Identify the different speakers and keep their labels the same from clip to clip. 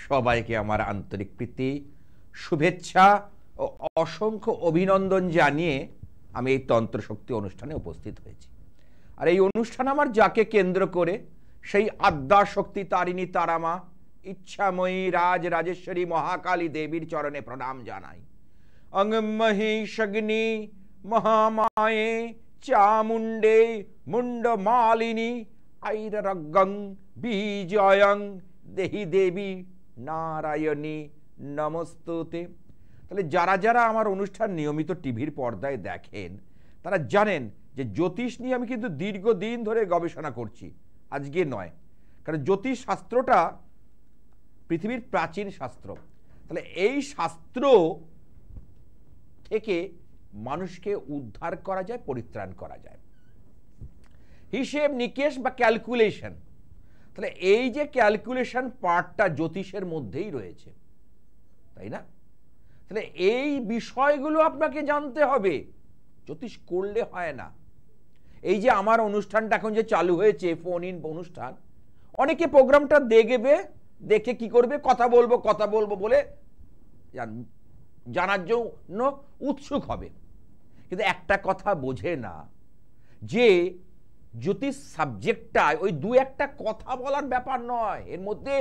Speaker 1: সবাইকে আমার আন্তরিক প্রীতি, শুভেচ্ছা ও অসংখ্য অভিনন্দন জানিয়ে আমি এই তন্ত্রশক্তি অনুষ্ঠানে উপস্থিত হয়েছি। আর এই অনুষ্ঠান আমার যাকে কেন্দ্র করে সেই আদ্যা শক্তি তারিণী তারামা ইচ্ছাময়ী রাজ রাজেশ্বরী মহাকালী দেবীর চরণে প্রণাম জানাই। অং মহিষগ্নি মহামায়ে চামুণ্ডে মুন্ডমালিনী আইরগং বিজয়ং দেহি দেবী নারায়ণী নমস্তুতে। তাহলে যারা যারা আমার অনুষ্ঠান নিয়মিত টিভির পর্দায় দেখেন তারা জানেন যে জ্যোতিষ নিয়ে আমি কিন্তু দীর্ঘদিন ধরে গবেষণা করছি, আজকে নয়। কারণ জ্যোতিষ শাস্ত্রটা পৃথিবীর প্রাচীন শাস্ত্র। তাহলে এই শাস্ত্র থেকে মানুষকে উদ্ধার করা যায়, পরিত্রাণ করা যায়। হিসেব নিকেশ বা ক্যালকুলেশন, তাহলে এই যে ক্যালকুলেশন পার্টটা জ্যোতিষের মধ্যেই রয়েছে, তাই না? তাহলে এই বিষয়গুলো আপনাকে জানতে হবে, জ্যোতিষ করলে হয় না। এই যে আমার অনুষ্ঠানটা এখন যে চালু হয়েছে ফোন ইন অনুষ্ঠান, অনেকে প্রোগ্রামটা দেখবে, দেখে কি করবে, কথা বলবো বলে জানার জন্য উৎসুক হবে, কিন্তু একটা কথা বোঝে না যে জ্যোতিষ সাবজেক্টটা ওই দু একটা কথা বলার ব্যাপার নয়, এর মধ্যে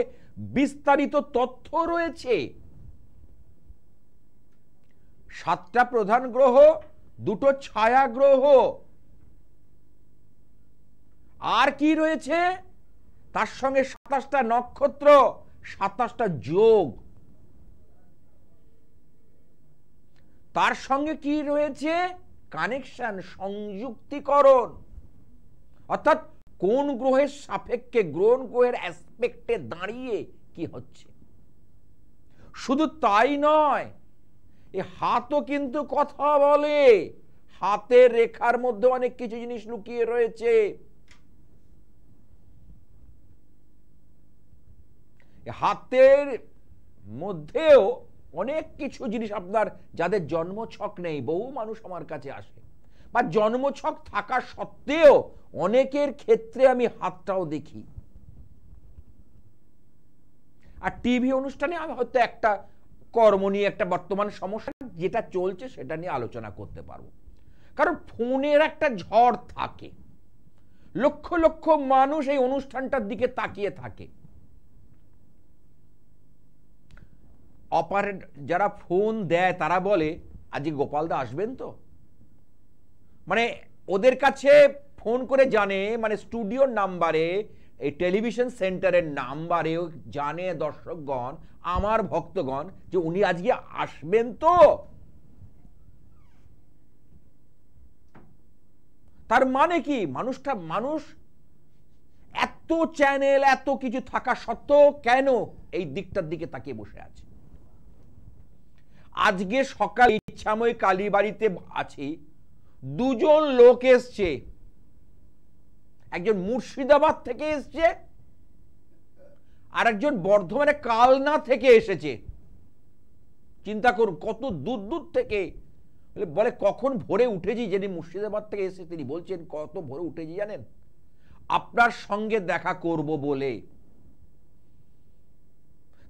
Speaker 1: বিস্তারিত তথ্য রয়েছে। 7টা প্রধান গ্রহ, 2টো ছায়া গ্রহ, আর কি রয়েছে তার সঙ্গে 27টা নক্ষত্র, 27টা যোগ, তার সঙ্গে কি রয়েছে কানেকশন, সংযুক্তিকরণ, অর্থাৎ কোন গ্রহের সাপেক্ষে, কোন গ্রহের অ্যাসপেক্টে দাঁড়িয়ে কি হচ্ছে। শুধু তাই নয়, এই হাতও কিন্তু কথা বলে, হাতের রেখার মধ্যে অনেক কিছু জিনিস লুকিয়ে রয়েছে। হাতের মধ্যেও অনেক কিছু জিনিস, আপনার যাদের জন্মছক নেই, বহু মানুষ আমার কাছে আসে, বা জন্মছক থাকা সত্ত্বেও অনেকের ক্ষেত্রে আমি হাতটাও দেখি। আর টিভি অনুষ্ঠানে আমি হয়তো একটা কর্ম নিয়ে, একটা বর্তমান সমস্যা যেটা চলছে সেটা নিয়ে আলোচনা করতে পারবো। কারণ ফোনের একটা ঝড় থাকে, লক্ষ লক্ষ মানুষ এই অনুষ্ঠানটার দিকে তাকিয়ে থাকে। অপারেট যারা ফোন দেয় তারা বলে আজকে গোপালদা আসবেন তো, মানে ওদের কাছে ফোন করে জানে, মানে স্টুডিওর নাম্বারে, এই টেলিভিশন সেন্টারের নাম্বারে জানে দর্শকগণ, আমার ভক্তগণ, যে উনি আজকে আসবেন তো। তার মানে কি, মানুষ এত চ্যানেল, এত কিছু থাকা সত্ত্বেও কেন এই দিকটার দিকে তাকিয়ে বসে আছে। আজকে সকাল ইচ্ছাময় কালীবাড়িতে আছি, 2জন লোক এসছে, একজন মুর্শিদাবাদ থেকে এসছে, আর একজন বর্ধমানে কালনা থেকে এসেছে। চিন্তা করুন কত দূর দূর থেকে। বলে কখন ভোরে উঠেছি, যিনি মুর্শিদাবাদ থেকে এসে তিনি বলছেন কত ভোরে উঠেছি জানেন, আপনার সঙ্গে দেখা করব বলে।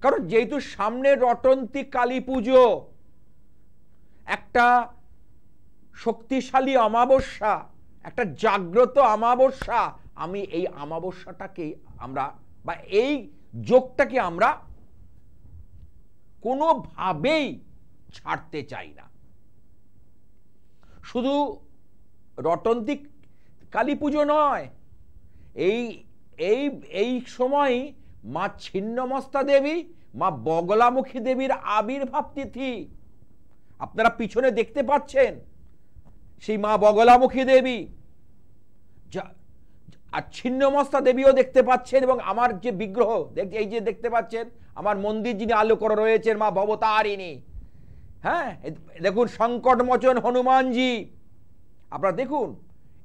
Speaker 1: কারণ যেহেতু সামনে রটন্তী কালী পুজো, একটা শক্তিশালী অমাবস্যা, একটা জাগ্রত অমাবস্যা, আমি এই অমাবস্যাটাকে আমরা, বা এই যোগটাকে আমরা কোনোভাবেই ছাড়তে চাই না। শুধু রটন্তী কালী পুজো নয়, এই সময় মা ছিন্নমস্তা দেবী, মা বগলামুখী দেবীর আবির্ভাব তিথি। আপনারা পিছনে দেখতে পাচ্ছেন সেই মা বগলামুখী দেবী, আর ছিন্নমস্তা দেবীও দেখতে পাচ্ছেন, এবং আমার যে বিগ্রহ এই যে দেখতে পাচ্ছেন, আমার মন্দির যিনি আলো করে রয়েছেন মা ভবতারিণী। হ্যাঁ, দেখুন সংকটমোচন হনুমানজি, আপনারা দেখুন,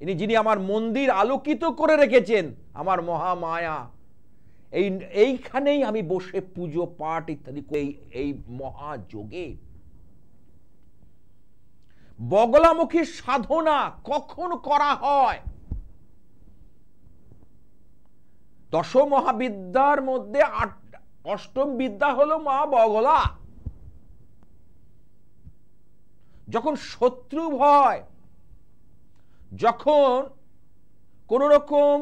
Speaker 1: ইনি যিনি আমার মন্দির আলোকিত করে রেখেছেন, আমার মহামায়া। এইখানেই আমি বসে পুজো পাঠ ইত্যাদি এই মহাযোগে। বগলামুখী সাধনা কখন করা হয়? দশ মহাবিদ্যার মধ্যে অষ্টম বিদ্যা হলো মা বগলা। যখন শত্রু ভয়, যখন কোন রকম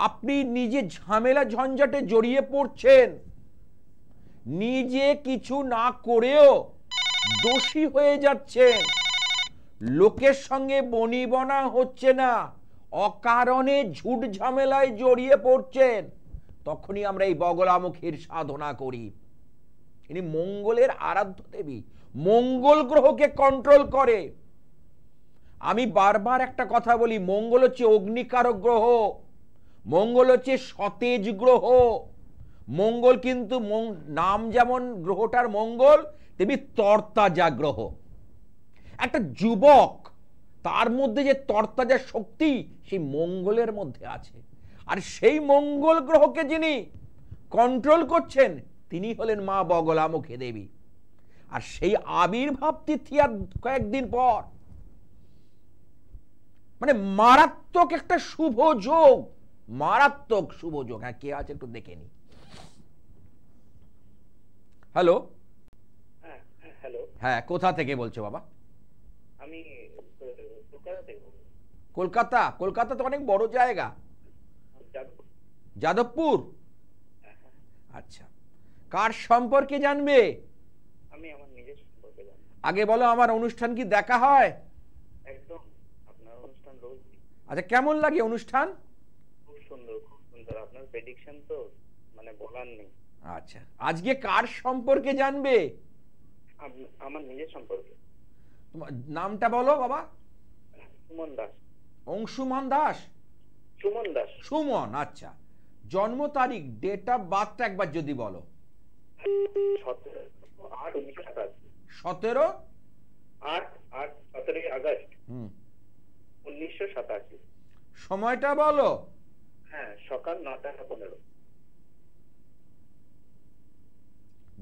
Speaker 1: আপনি নিজে ঝামেলা ঝঞ্ঝাটে জড়িয়ে পড়ছেন, নিজে কিছু না করেও দোষী হয়ে যাচ্ছেন, লোকের সঙ্গে বনিবনা হচ্ছে না, অকারণে ঝুট ঝামেলায় জড়িয়ে পড়ছেন, তখনই আমরা এই বগলামুখীর সাধনা করি। ইনি মঙ্গলের আরাধ্য দেবী, মঙ্গল গ্রহকে কন্ট্রোল করে। আমি বারবার একটা কথা বলি, মঙ্গল হচ্ছে অগ্নিকারক গ্রহ, মঙ্গল হচ্ছে সতেজ গ্রহ। মঙ্গল কিন্তু নাম যেমন গ্রহটার মঙ্গল, তেমনি তরতাজা গ্রহ। একটা যুবক, তার মধ্যে যে তরতাজা শক্তি সেই মঙ্গলের মধ্যে আছে। আর সেই মঙ্গল গ্রহকে যিনি কন্ট্রোল করছেন তিনি হলেন মা বগলামুখী দেবী। আর সেই আবির্ভাব তিথি আর কয়েকদিন পর, মানে মারাত্মক একটা শুভ যোগ, মারাত্মক শুভ যোগ। হ্যাঁ, কে আছে একটু দেখে নি। হ্যালো,
Speaker 2: হ্যালো,
Speaker 1: হ্যাঁ, কোথা থেকে বলছো বাবা?
Speaker 2: আমি কলকাতা থেকে বলছি।
Speaker 1: কলকাতা? কলকাতা তো অনেক বড় জায়গা। যাদবপুর? আচ্ছা, কার সম্পর্কে জানবে?
Speaker 2: আমি আমার নিজের সম্পর্কে জানি।
Speaker 1: আগে বলো, আমার অনুষ্ঠান কি দেখা হয়?
Speaker 2: একদম, আপনার অনুষ্ঠান রোজ।
Speaker 1: আচ্ছা, কেমন লাগে অনুষ্ঠান?
Speaker 2: খুব সুন্দর, খুব সুন্দর। আপনার প্রেডিকশন তো মানে বলার নেই।
Speaker 1: আচ্ছা, আজকে কার সম্পর্কে জানবে?
Speaker 2: আমার নিজের সম্পর্কে।
Speaker 1: তোমার নামটা বলো বাবা।
Speaker 2: সুমন দাস।
Speaker 1: অংশুমান দাস?
Speaker 2: সুমন দাস।
Speaker 1: সুমন, আচ্ছা। জন্ম তারিখ, ডেট অফ বার্থটা একবার যদি বলো।
Speaker 2: 17 আগস্ট 1987।
Speaker 1: সময়টা বলো।
Speaker 2: হ্যাঁ, সকাল 9:15।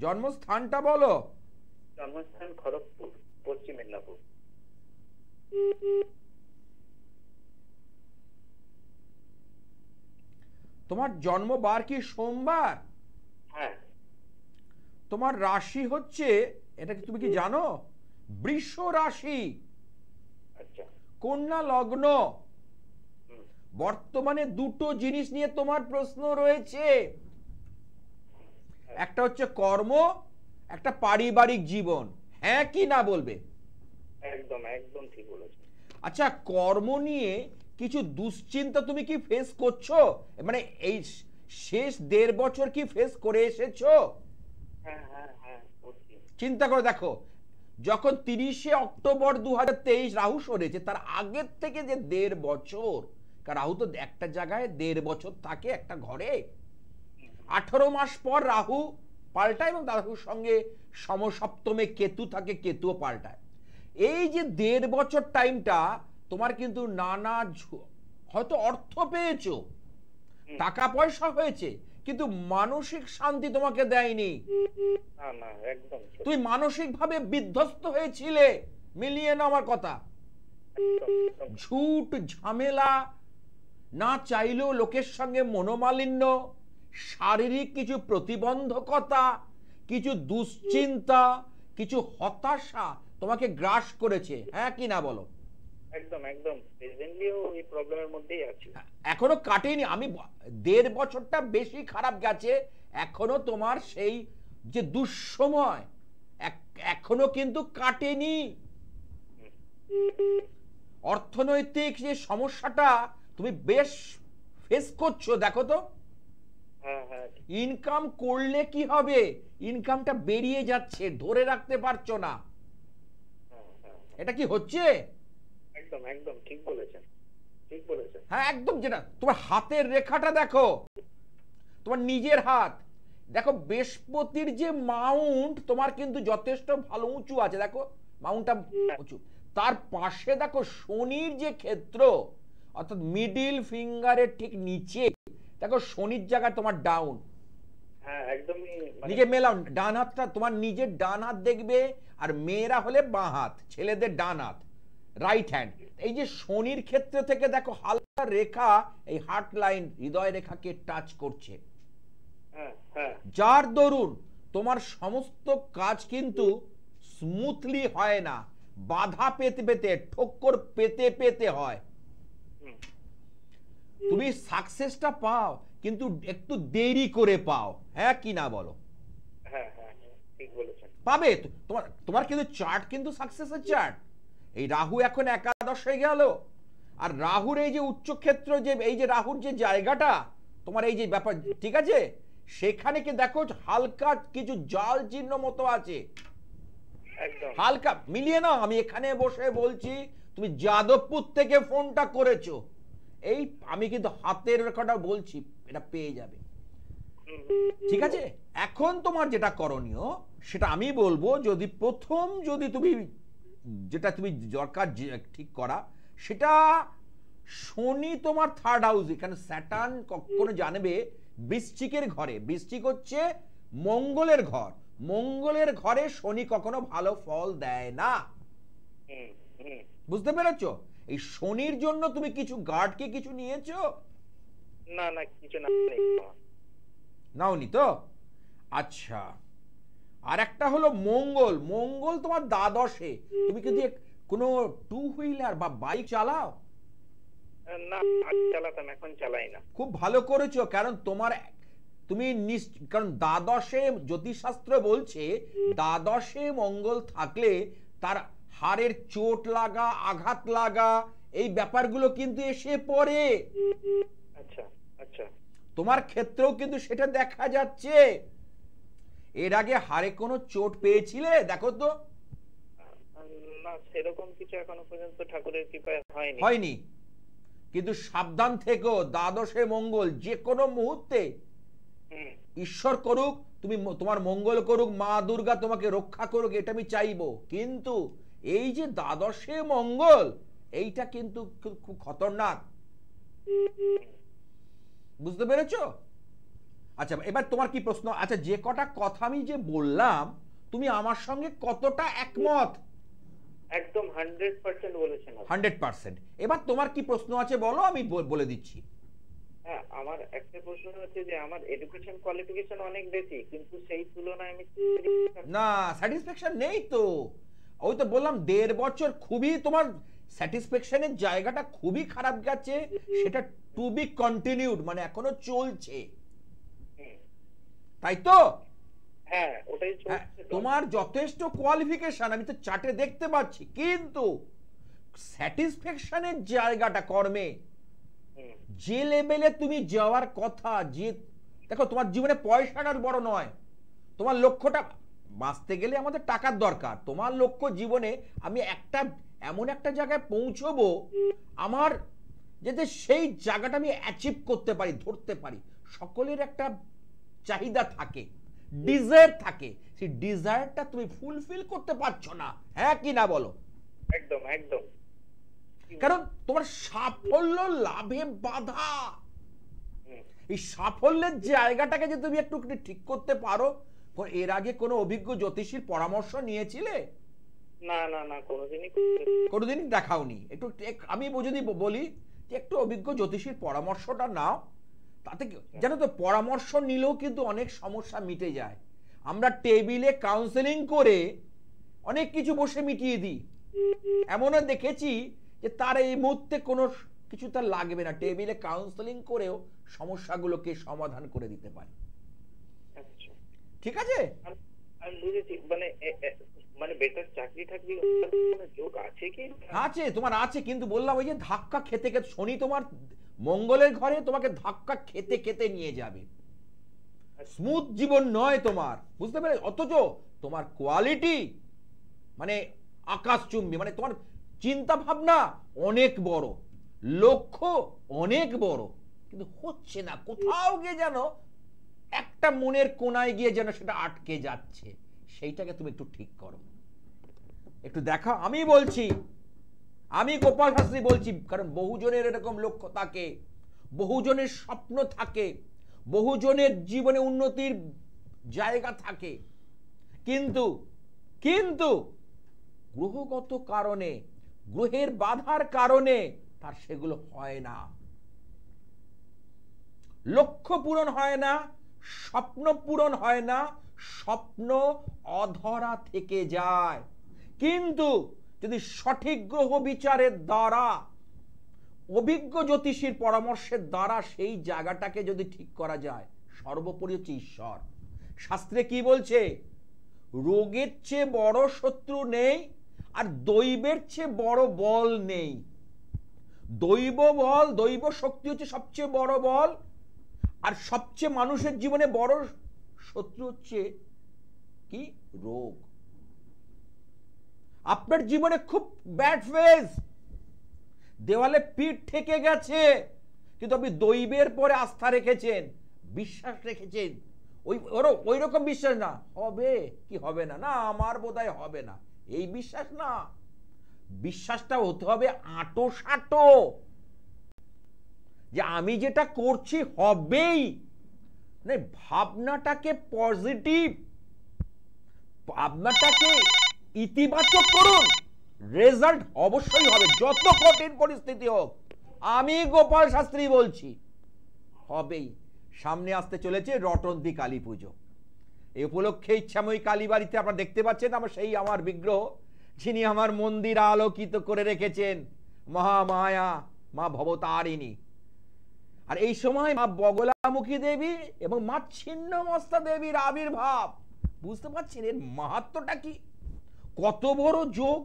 Speaker 1: জন্মস্থানটা বলো।
Speaker 2: জন্মস্থান খড়গপুর, পশ্চিম মেদিনীপুর।
Speaker 1: তোমার জন্মবার কি সোমবার?
Speaker 2: হ্যাঁ।
Speaker 1: তোমার রাশি হচ্ছে, এটা কি তুমি কি জানো? বৃষ রাশি।
Speaker 2: আচ্ছা।
Speaker 1: কন্যা লগ্ন। বর্তমানে দুটো জিনিস নিয়ে তোমার প্রশ্ন রয়েছে, একটা হচ্ছে কর্ম, একটা পারিবারিক জীবন। হ্যাঁ কি না বলবে?
Speaker 2: একদম একদম ঠিক বলেছো।
Speaker 1: আচ্ছা, কর্ম নিয়ে কিছু দুশ্চিন্তা তুমি কি ফেস করছো? মানে এই শেষ 1.5 বছর কি ফেস করে এসেছো?
Speaker 2: হ্যাঁ হ্যাঁ হ্যাঁ,
Speaker 1: চিন্তা করে দেখো, যখন 30শে অক্টোবর 2023 রাহু সরেছে, তার আগের থেকে যে 1.5 বছর, কারণ রাহু তো একটা জায়গায় 1.5 বছর থাকে একটা ঘরে। 18 মাস পর রাহু পাল্টায় এবং রাহুর সঙ্গে সমসপ্তমে কেতু থাকে, কেতুও পাল্টায়। এই যে 1.5 বছর টাইমটা তোমার কিন্তু নানা, হয়তো অর্থ পেয়েছো, টাকা পয়সা হয়েছে, কিন্তু মানসিক শান্তি তোমাকে দেয়নি।
Speaker 2: না না, একদম
Speaker 1: তুমি মানসিকভাবে বিধ্বস্ত হয়েছিলে। মিলিয়ে না আমার কথা। ঝুট ঝামেলা, না চাইলেও লোকের সঙ্গে মনোমালিন্য, শারীরিক কিছু প্রতিবন্ধকতা, কিছু দুশ্চিন্তা, কিছু হতাশা তোমাকে গ্রাস করেছে। হ্যাঁ কি না বলো?
Speaker 2: একদম একদম, প্রেজেন্টলিও এই প্রবলেমের মধ্যেই আছি।
Speaker 1: এখনো কাটেনি। আমি 1.5 বছরটা বেশি খারাপ গেছে, এখনো তোমার সেই যে দুঃসময় এখনো কিন্তু কাটেনি। অর্থনৈতিক যে সমস্যাটা তুমি বেশ ফেস করছো, দেখো তো। ইনকাম করলে কি হবে, ইনকামটা বেরিয়ে যাচ্ছে, ধরে রাখতে পারছো না। এটা কি হচ্ছে?
Speaker 2: একদম একদম ঠিক বলেছেন, ঠিক বলেছেন।
Speaker 1: হ্যাঁ একদম। যেটা তোমার হাতের রেখাটা দেখো, তোমার নিজের হাত দেখো, বৃহস্পতির যে মাউন্ট তোমার কিন্তু যথেষ্ট ভালো উঁচু আছে, দেখো মাউন্টটা উঁচু। তার পাশে দেখো শনির যে ক্ষেত্র, অর্থাৎ মিডিল ফিঙ্গারের ঠিক নিচে দেখো শনির জায়গা তোমার ডাউন।
Speaker 2: হ্যাঁ একদমই।
Speaker 1: নিজে মেলাও, ডান হাতটা তোমার নিজের ডান হাত দেখবে, আর মেয়েরা হলে বাঁ হাত, ছেলেদের ডান হাত, রাইট হ্যান্ড। এই যে শনির ক্ষেত্র থেকে দেখো হালকা রেখা এই হার্ট লাইন, হৃদয় রেখাকে টাচ করছে।
Speaker 2: হ্যাঁ হ্যাঁ
Speaker 1: যার দরুন তোমার সমস্ত কাজ কিন্তু স্মুথলি হয় না, বাধা পেতে পেতে, ঠক্কর পেতে পেতে হয়।
Speaker 2: হুম,
Speaker 1: তুমি সাকসেসটা পাও কিন্তু একটু দেরি করে পাও, হ্যাঁ কি না বলো?
Speaker 2: হ্যাঁ হ্যাঁ হ্যাঁ, ঠিক বলেছেন।
Speaker 1: পাবে তোমার তোমার কিন্তু চার্ট কিন্তু সাকসেসের চার্ট। এই রাহু এখন একাদশ হয়ে গেল, আর রাহুর এই যে উচ্চক্ষেত্র, যে এই যে রাহুর যে জায়গাটা তোমার এই যে ব্যাপার, ঠিক আছে, সেখানে কি দেখো হালকা কিছু জাল চিহ্ন মতো আছে,
Speaker 2: একদম
Speaker 1: হালকা মিলিয়ে নাও। আমি এখানে বসে বলছি, তুমি যাদবপুর থেকে ফোনটা করেছো, এই আমি কিন্তু হাতের রেখাটা বলছি, এটা পেয়ে যাবে।
Speaker 2: হুম,
Speaker 1: ঠিক আছে, এখন তোমার যেটা করণীয় সেটা আমি বলবো, যদি প্রথম যদি তুমি যেটা তুমি দরকার ঠিক করা, সেটা শনি তোমার থার্ড হাউস, এখানে স্যাটার্ন কখনো জানবে বৃশ্চিকের ঘরে, বৃশ্চিক হচ্ছে মঙ্গলের ঘর, মঙ্গলের ঘরে শনি কখনো ভালো ফল দেয় না।
Speaker 2: হুম, হুম।
Speaker 1: বুঝতে পেরেছো? এই শনির জন্য তুমি কিছু গার্ড কি কিছু নিয়েছো?
Speaker 2: না না, কিছু না,
Speaker 1: নাওনি তো? আচ্ছা, আর একটা হলো মঙ্গল, মঙ্গল তোমার দ্বাদশে, তুমি যদি কোনো টু হুইলার বা বাইক চালাও?
Speaker 2: না আগে চালাতাম, এখন চালাই না।
Speaker 1: খুব ভালো করেছো, কারণ তোমার তুমি কারণ দ্বাদশে জ্যোতিষশাস্ত্র বলছে দ্বাদশে মঙ্গল থাকলে তার হাড়ের চোট লাগা, আঘাত লাগা, এই ব্যাপারগুলো কিন্তু এসে পড়ে।
Speaker 2: আচ্ছা আচ্ছা।
Speaker 1: তোমার ক্ষেত্রেও কিন্তু সেটা দেখা যাচ্ছে। এর আগে হাড়ে কোনো চোট পেয়েছিলে দেখো তো?
Speaker 2: না, সেরকম কিছু এখনো পর্যন্ত ঠাকুরের কৃপায় হয়নি।
Speaker 1: হয়নি, কিন্তু সাবধান থেকো, দ্বাদশে মঙ্গল যে কোনো মুহূর্তে,
Speaker 2: হুম,
Speaker 1: ঈশ্বর করুক তুমি তোমার মঙ্গল করুক, মা দুর্গা তোমাকে রক্ষা করুক, এটা আমি চাইবো, কিন্তু এই যে দ্বাদশে মঙ্গল, এইটা কিন্তু খুব খতরনাক। বুঝতে পেরেছো? আচ্ছা, এবার তোমার কি প্রশ্ন? আচ্ছা, যে কটা কথা আমি যে বললাম, তুমি আমার সঙ্গে কতটা একমত?
Speaker 2: একদম 100% বলেছেন আপনি।
Speaker 1: 100%। এবার তোমার কি প্রশ্ন আছে বলো, আমি বলে দিচ্ছি।
Speaker 2: হ্যাঁ, আমার একটা প্রশ্ন হচ্ছে যে আমার এডুকেশন কোয়ালিফিকেশন অনেক বেশি, কিন্তু সেই তুলনায় আমি
Speaker 1: না, স্যাটিসফ্যাকশন নেই তো। ওই তো বললাম 1.5 বছর খুবই তোমার স্যাটিসফ্যাকশনের জায়গাটা খুবই খারাপ গেছে, সেটা টু বি কন্টিনিউড, মানে এখনো চলছে,
Speaker 2: হুম,
Speaker 1: তাই তো?
Speaker 2: হ্যাঁ ওটাই
Speaker 1: হ্যাঁ,
Speaker 2: চলছে তো।
Speaker 1: তোমার যথেষ্ট কোয়ালিফিকেশন আমি তো চার্টে দেখতে পাচ্ছি, কিন্তু স্যাটিসফ্যাকশনের জায়গাটা কর্মে
Speaker 2: হুম,
Speaker 1: যে লেভেলে তুমি যাওয়ার কথা, যে দেখো তোমার জীবনে পয়সাটার বড় নয়, তোমার লক্ষ্যটা, বাঁচতে গেলে আমাদের টাকার দরকার, তোমার লক্ষ্য জীবনে আমি একটা এমন একটা জায়গায় পৌঁছবো, আমার যাতে সেই জায়গাটা আমি অ্যাচিভ করতে পারি, ধরতে পারি। সকলের একটা চাহিদা থাকে, ডিজায়ার থাকে, সেই ডিজায়ারটা তুমি ফুলফিল করতে পারছো না, হ্যাঁ কি না বলো?
Speaker 2: একদম একদম।
Speaker 1: কারণ তোমার সাফল্য লাভে বাধা।
Speaker 2: হুম,
Speaker 1: এই সাফল্যের জায়গাটাকে যে তুমি একটু ঠিক করতে পারো। এর আগে কোনো অভিজ্ঞ জ্যোতিষীর পরামর্শ নিয়েছিলে?
Speaker 2: না না না,
Speaker 1: কোনোদিনই দেখাওনি? একটু আমি যদি বলি যে একটু অভিজ্ঞ জ্যোতিষীর পরামর্শটা নাও, তাতে জানো তো পরামর্শ নিলেও কিন্তু অনেক সমস্যা মিটে যায়। আমরা টেবিলে কাউন্সেলিং করে অনেক কিছু বসে মিটিয়ে দিই, এমনও দেখেছি যে তার এই মুহূর্তে কোনো কিছু তার লাগবে না, টেবিলে কাউন্সেলিং করেও সমস্যাগুলোকে সমাধান করে দিতে পারে।
Speaker 2: আচ্ছা,
Speaker 1: ঠিক আছে,
Speaker 2: আমি বুঝেছি। মানে মানে বেটার চাকরি টাকরি কোনো যোগ আছে কি?
Speaker 1: আছে, তোমার আছে, কিন্তু বললাম ওই যে ধাক্কা খেতে খেতে শনি তোমার মঙ্গলের ঘরে তোমাকে ধাক্কা খেতে খেতে নিয়ে যাবে, স্মুথ জীবন নয় তোমার, বুঝতে পেরে? অথচ তোমার কোয়ালিটি মানে আকাশচুম্বী, মানে তোমার চিন্তা ভাবনা অনেক বড়, লক্ষ্য অনেক বড়, কিন্তু হচ্ছে না, কোথাও গিয়ে যেন একটা মনের কোনায় গিয়ে যেন সেটা আটকে যাচ্ছে, সেইটাকে তুমি একটু ঠিক করো, একটু দেখা। আমি বলছি, আমি গোপাল শাস্ত্রী বলছি, কারণ বহুজনের এরকম লক্ষ্য থাকে, বহুজনের স্বপ্ন থাকে, বহুজনের জীবনে উন্নতির জায়গা থাকে, কিন্তু কিন্তু গ্রহগত কারণে, গ্রহের বাধার কারণে তার সেগুলো হয় না, লক্ষ্য পূরণ হয় না, স্বপ্ন পূরণ হয় না, স্বপ্ন অধরা থেকে যায়। কিন্তু যদি সঠিক গ্রহ বিচারের দ্বারা, অভিজ্ঞ জ্যোতিষীর পরামর্শের দ্বারা সেই জায়গাটাকে যদি ঠিক করা যায়, সর্বোপরি হচ্ছে ঈশ্বর। শাস্ত্রে কি বলছে? রোগের চেয়ে বড় শত্রু নেই, আর দৈবের চেয়ে বড় বল নেই। দৈব বল, দৈব শক্তি হচ্ছে সবচেয়ে বড় বল, আর সবচেয়ে মানুষের জীবনে বড় শত্রু হচ্ছে কি? রোগ। আপনার জীবনে খুব ব্যাড ফেজ, দেওয়ালে পিঠ ঠেকে গেছে, কিন্তু আপনি দৈবের পরে আস্থা রেখেছেন, বিশ্বাস রেখেছেন। ওই রকম বিশ্বাস না, হবে কি হবে না, না আমার বোধহয় হবে না, এই বিশ্বাস না। বিশ্বাসটা হতে হবে আঁটো সাঁটো, যে আমি যেটা করছি হবেই। ভাবনাটাকে পজিটিভ, ভাবনাটাকে ইতিবাচক করুন, রেজাল্ট অবশ্যই হবে, যত কঠিন পরিস্থিতি হোক। আমি গোপাল শাস্ত্রী বলছি, হবেই। সামনে আসতে চলেছে রটন্তী কালী পুজো। এই উপলক্ষে ইচ্ছাময়ী কালী বাড়িতে আপনারা দেখতে পাচ্ছেন আমার বিগ্রহ, যিনি আমার মন্দির আলোকিত করে রেখেছেন, মহামায়া মা ভবতারিণী। আর এই সময় মা বগলামুখী দেবী এবং মা ছিন্নমস্তা দেবীর আবির্ভাব। বুঝতে পারছেন এর মাহাত্ম্যটা কি, কত বড় যোগ।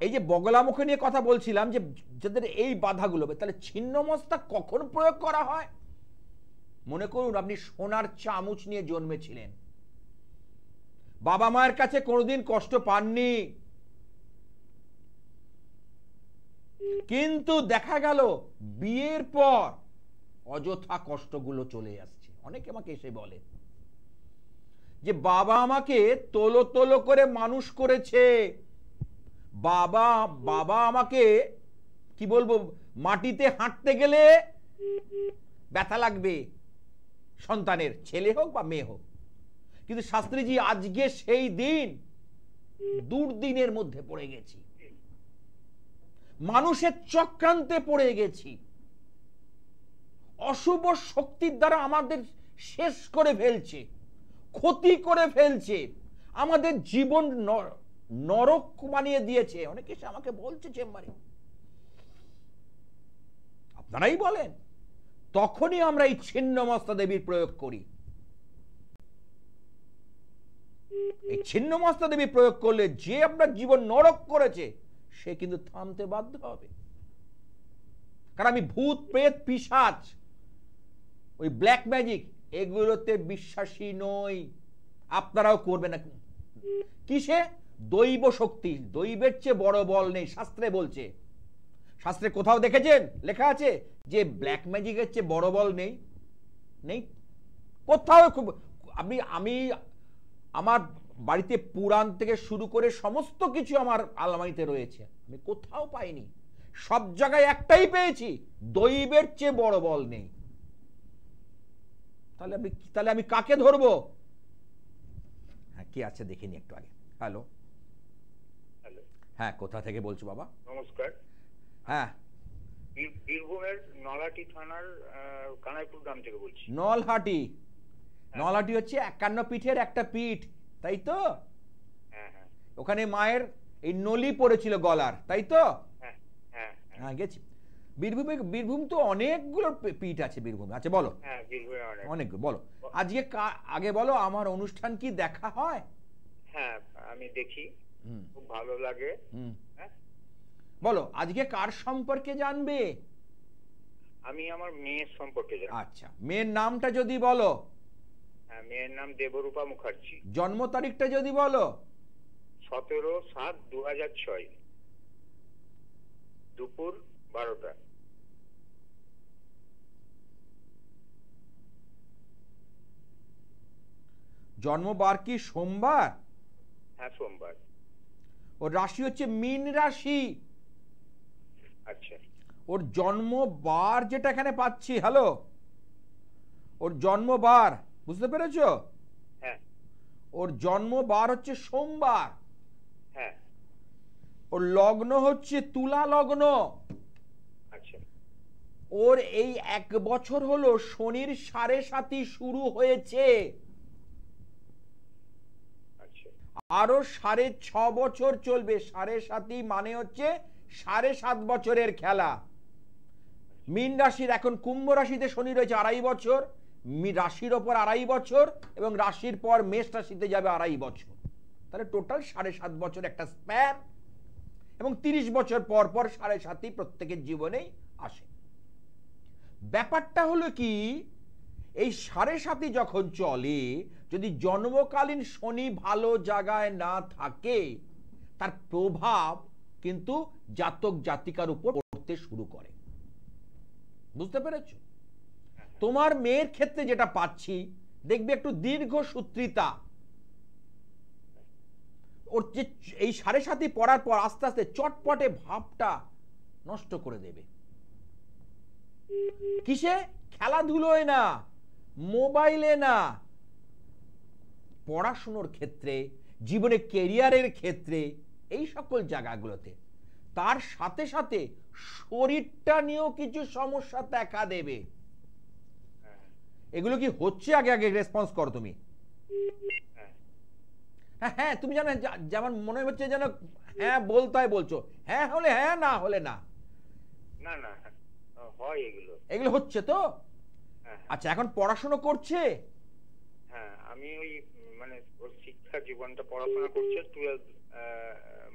Speaker 1: এই যে বগলামুখী নিয়ে কথা বলছিলাম, যে যাদের এই বাধাগুলো, তাহলে ছিন্নমস্তা কখন প্রয়োগ করা হয়? মনে করুন আপনি সোনার চামচ নিয়ে জন্মেছিলেন, বাবা মায়ের কাছে কোনোদিন কষ্ট পাননি, কিন্তু দেখা গেল বিয়ের পর অযথা কষ্টগুলো চলে আসছে। অনেকে আমাকে এসে বলে যে বাবা আমাকে তোলো তোলো করে মানুষ করেছে, বাবা আমাকে কি বলবো, মাটিতে হাঁটতে গেলে ব্যথা লাগবে, সন্তানের, ছেলে হোক বা মেয়ে হোক। কিন্তু শাস্ত্রীজি আজকে সেই দিন, দুর্দিনের মধ্যে পড়ে গেছি, মানুষের চক্রান্তে পড়ে গেছি, অশুভ শক্তির দ্বারা আমাদের শেষ করে ফেলছে, ক্ষতি করে ফেলছে, আমাদের জীবন নরক বানিয়ে দিয়েছে। অনেকে এসে আমাকে বলছে চেম্বারে, আপনারাই বলেন। তখনই আমরা এই ছিন্নমস্তা দেবীর প্রয়োগ করি। এই ছিন্নমস্তা দেবী প্রয়োগ করলে যে আপনার জীবন নরক করেছে, সে কিন্তু থামতে বাধ্য হবে। কারণ আমি ভূত প্রেত পিশাচ, ওই ব্ল্যাক ম্যাজিক, এগুলোতে বিশ্বাসী নই। আপনারাও করবেন না। কিসে? দৈব শক্তি, দৈবের চেয়ে বড় বল নেই, শাস্ত্রে বলছে। শাস্ত্রে কোথাও দেখেছেন লেখা আছে যে ব্ল্যাক ম্যাজিকের চেয়ে বড় বল নেই? নেই কোথাও। আমি আমার বাড়িতে পুরাণ থেকে শুরু করে সমস্ত কিছু আমার আলমারিতে রয়েছে, আমি কোথাও পাইনি। সব জায়গায় একটাই পেয়েছি, দৈবের চেয়ে বড় বল নেই। তাহলে আমি কাকে ধরবো? হ্যাঁ, কি আছে দেখিনি একটু আগে। হ্যালো, হ্যাঁ, কোথা থেকে বলছো বাবা?
Speaker 3: নমস্কার।
Speaker 1: হ্যাঁ,
Speaker 3: বীরভূমের নলহাটি থানার কানাইপুর গ্রাম থেকে বলছি।
Speaker 1: নলহাটি হচ্ছে 51 পীঠের একটা পীঠ, তাই তো?
Speaker 3: হ্যাঁ হ্যাঁ,
Speaker 1: ওখানে মায়ের এই নলি পড়েছিল গলার, তাই তো?
Speaker 3: হ্যাঁ হ্যাঁ
Speaker 1: হ্যাঁ, গেছি। বীরভূম তো অনেকগুলো পীঠ আছে বীরভূমে। আচ্ছা বলো।
Speaker 3: হ্যাঁ, বীরভূমে
Speaker 1: অনেকগুলো। বলো আজকে আগে বলো, আমার অনুষ্ঠান কি দেখা হয়?
Speaker 3: হ্যাঁ, আমি দেখি, খুব ভালো লাগে। হ্যাঁ,
Speaker 1: বলো আজকে কার সম্পর্কে জানবে?
Speaker 3: আমি আমার মেয়ের সম্পর্কে জানি।
Speaker 1: আচ্ছা, মেয়ের নামটা যদি বলো।
Speaker 3: হ্যাঁ, মেয়ের নাম দেবরূপা মুখার্জি।
Speaker 1: জন্ম তারিখটা যদি বলো।
Speaker 3: 17/7/2006 দুপুর 12টা।
Speaker 1: জন্মবার কি সোমবার?
Speaker 3: হ্যাঁ, সোমবার।
Speaker 1: ওর রাশি হচ্ছে মীন রাশি।
Speaker 3: আচ্ছা,
Speaker 1: ওর জন্মবার যেটা এখানে পাচ্ছি, হ্যালো, ওর জন্মবার বুঝতে পেরেছো?
Speaker 3: হ্যাঁ,
Speaker 1: ওর জন্মবার হচ্ছে সোমবার।
Speaker 3: হ্যাঁ,
Speaker 1: ওর লগ্ন হচ্ছে তুলা লগ্ন।
Speaker 3: আচ্ছা,
Speaker 1: ওর এই 1 বছর হলো শনির 7.5 শুরু হয়েছে,
Speaker 3: আচ্ছা
Speaker 1: আরো 6.5 বছর চলবে। 7.5 মানে হচ্ছে 7.5 বছরের খেলা। মীন রাশির, এখন কুম্ভ রাশিতে শনি রয়েছে 2.5 বছর, রাশির ওপর 2.5 বছর, এবং রাশির পর মেষ রাশিতে যাবে 2.5 বছর। তাহলে টোটাল 7.5 বছর একটা স্প্যান, এবং 30 বছর পর পর 7.5 প্রত্যেকের জীবনেই আসে। ব্যাপারটা হলো কি, এই 7.5 যখন চলে, যদি জন্মকালীন শনি ভালো জায়গায় না থাকে, তার প্রভাব কিন্তু জাতক জাতিকার উপর পড়তে শুরু করে। বুঝতে পেরেছ? তোমার মেয়ের ক্ষেত্রে যেটা পাচ্ছি, দেখবে একটু দীর্ঘ সূত্রিতা। ওর যে এই 7.5 পড়ার পর আস্তে আস্তে চটপটে ভাবটা নষ্ট করে দেবে। কিসে? খেলাধুলোয় না, মোবাইলে না, পড়াশোনার ক্ষেত্রে, জীবনে কেরিয়ারের ক্ষেত্রে, এই সকল জায়গাগুলোতে। তার সাথে সাথে শরীরটা নিয়েও কিছু সমস্যা দেখা দেবে। এগুলো কি হচ্ছে? আগে আগে রেসপন্স করো তুমি। হ্যাঁ হ্যাঁ, তুমি জানো, যেমন মনে হচ্ছে যেন হ্যাঁ বলতে বলছো, হ্যাঁ হলে হ্যাঁ, না হলে না।
Speaker 3: না না হয় এগুলো,
Speaker 1: এগুলো হচ্ছে তো? আচ্ছা, এখন পড়াশোনা করছে?
Speaker 3: হ্যাঁ আমি ওই মানে ওর শিক্ষা জীবনটা পড়াশোনা করছে, 12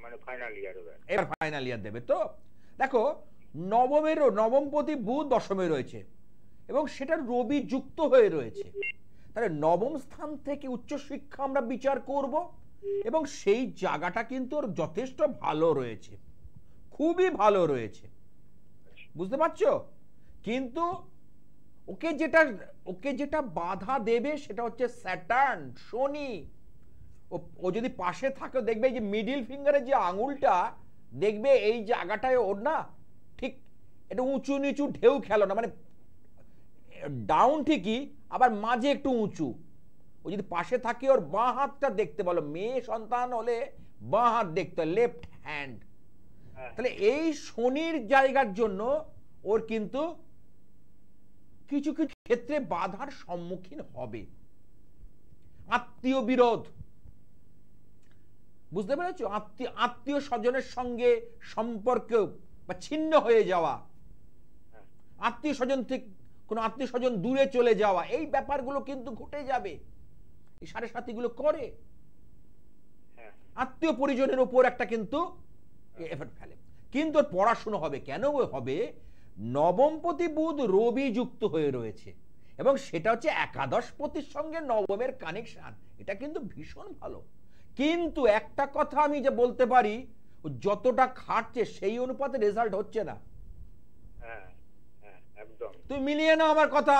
Speaker 3: মানে ফাইনাল ইয়ার হবে,
Speaker 1: এবার ফাইনাল ইয়ার দেবে তো। দেখো, নবমপতি বুধ দশমে রয়েছে, এবং সেটা রবি যুক্ত হয়ে রয়েছে। তাহলে নবম স্থান থেকে উচ্চশিক্ষা আমরা বিচার করব, এবং সেই জায়গাটা কিন্তু ওর যথেষ্ট ভালো রয়েছে, খুবই ভালো রয়েছে। বুঝতে পারছো? কিন্তু ওকে যেটা বাধা দেবে সেটা হচ্ছে স্যাটার্ন, শনি। ও যদি পাশে থাকে, দেখবে যে মিডিল ফিঙ্গারের যে আঙুলটা, দেখবে এই জায়গাটায় ওর না ঠিক এটা উঁচু নিচু ঢেউ খেলো না, মানে ডাউন ঠিকই, আবার মাঝে একটু উঁচু। ও যদি পাশে থাকে, ওর বাঁ হাতটা দেখতে বলো, মেয়ে সন্তান হলে বাঁ হাত দেখতে, লেফট হ্যান্ড। তাহলে এই শনির জায়গার জন্য ওর কিন্তু কিছু কিছু ক্ষেত্রে বাধার সম্মুখীন হবে। আত্মীয় বিরোধ, বুঝতে পেরেছো? আত্মীয় স্বজনের সঙ্গে সম্পর্ক বা ছিন্ন হয়ে যাওয়া, আত্মীয় স্বজন থেকে কোন আত্মীয় স্বজন দূরে চলে যাওয়া, এই ব্যাপারগুলো কিন্তু ঘটে যাবে। এই 7.5 গুলো করে আত্মীয় পরিজনের উপর একটা কিন্তু এফেক্ট ফেলে। কিন্তু পড়াশোনা হবে কেন হবে? নবমপতি বুধ রবি যুক্ত হয়ে রয়েছে, এবং সেটা হচ্ছে একাদশপতির সঙ্গে নবমের কানেকশন। এটা কিন্তু ভীষণ ভালো। কিন্তু একটা কথা আমি যে বলতে পারি, যতটা খাটছে সেই অনুপাতে রেজাল্ট হচ্ছে না। তুমি মিলিয়ে নাও আমার কথা।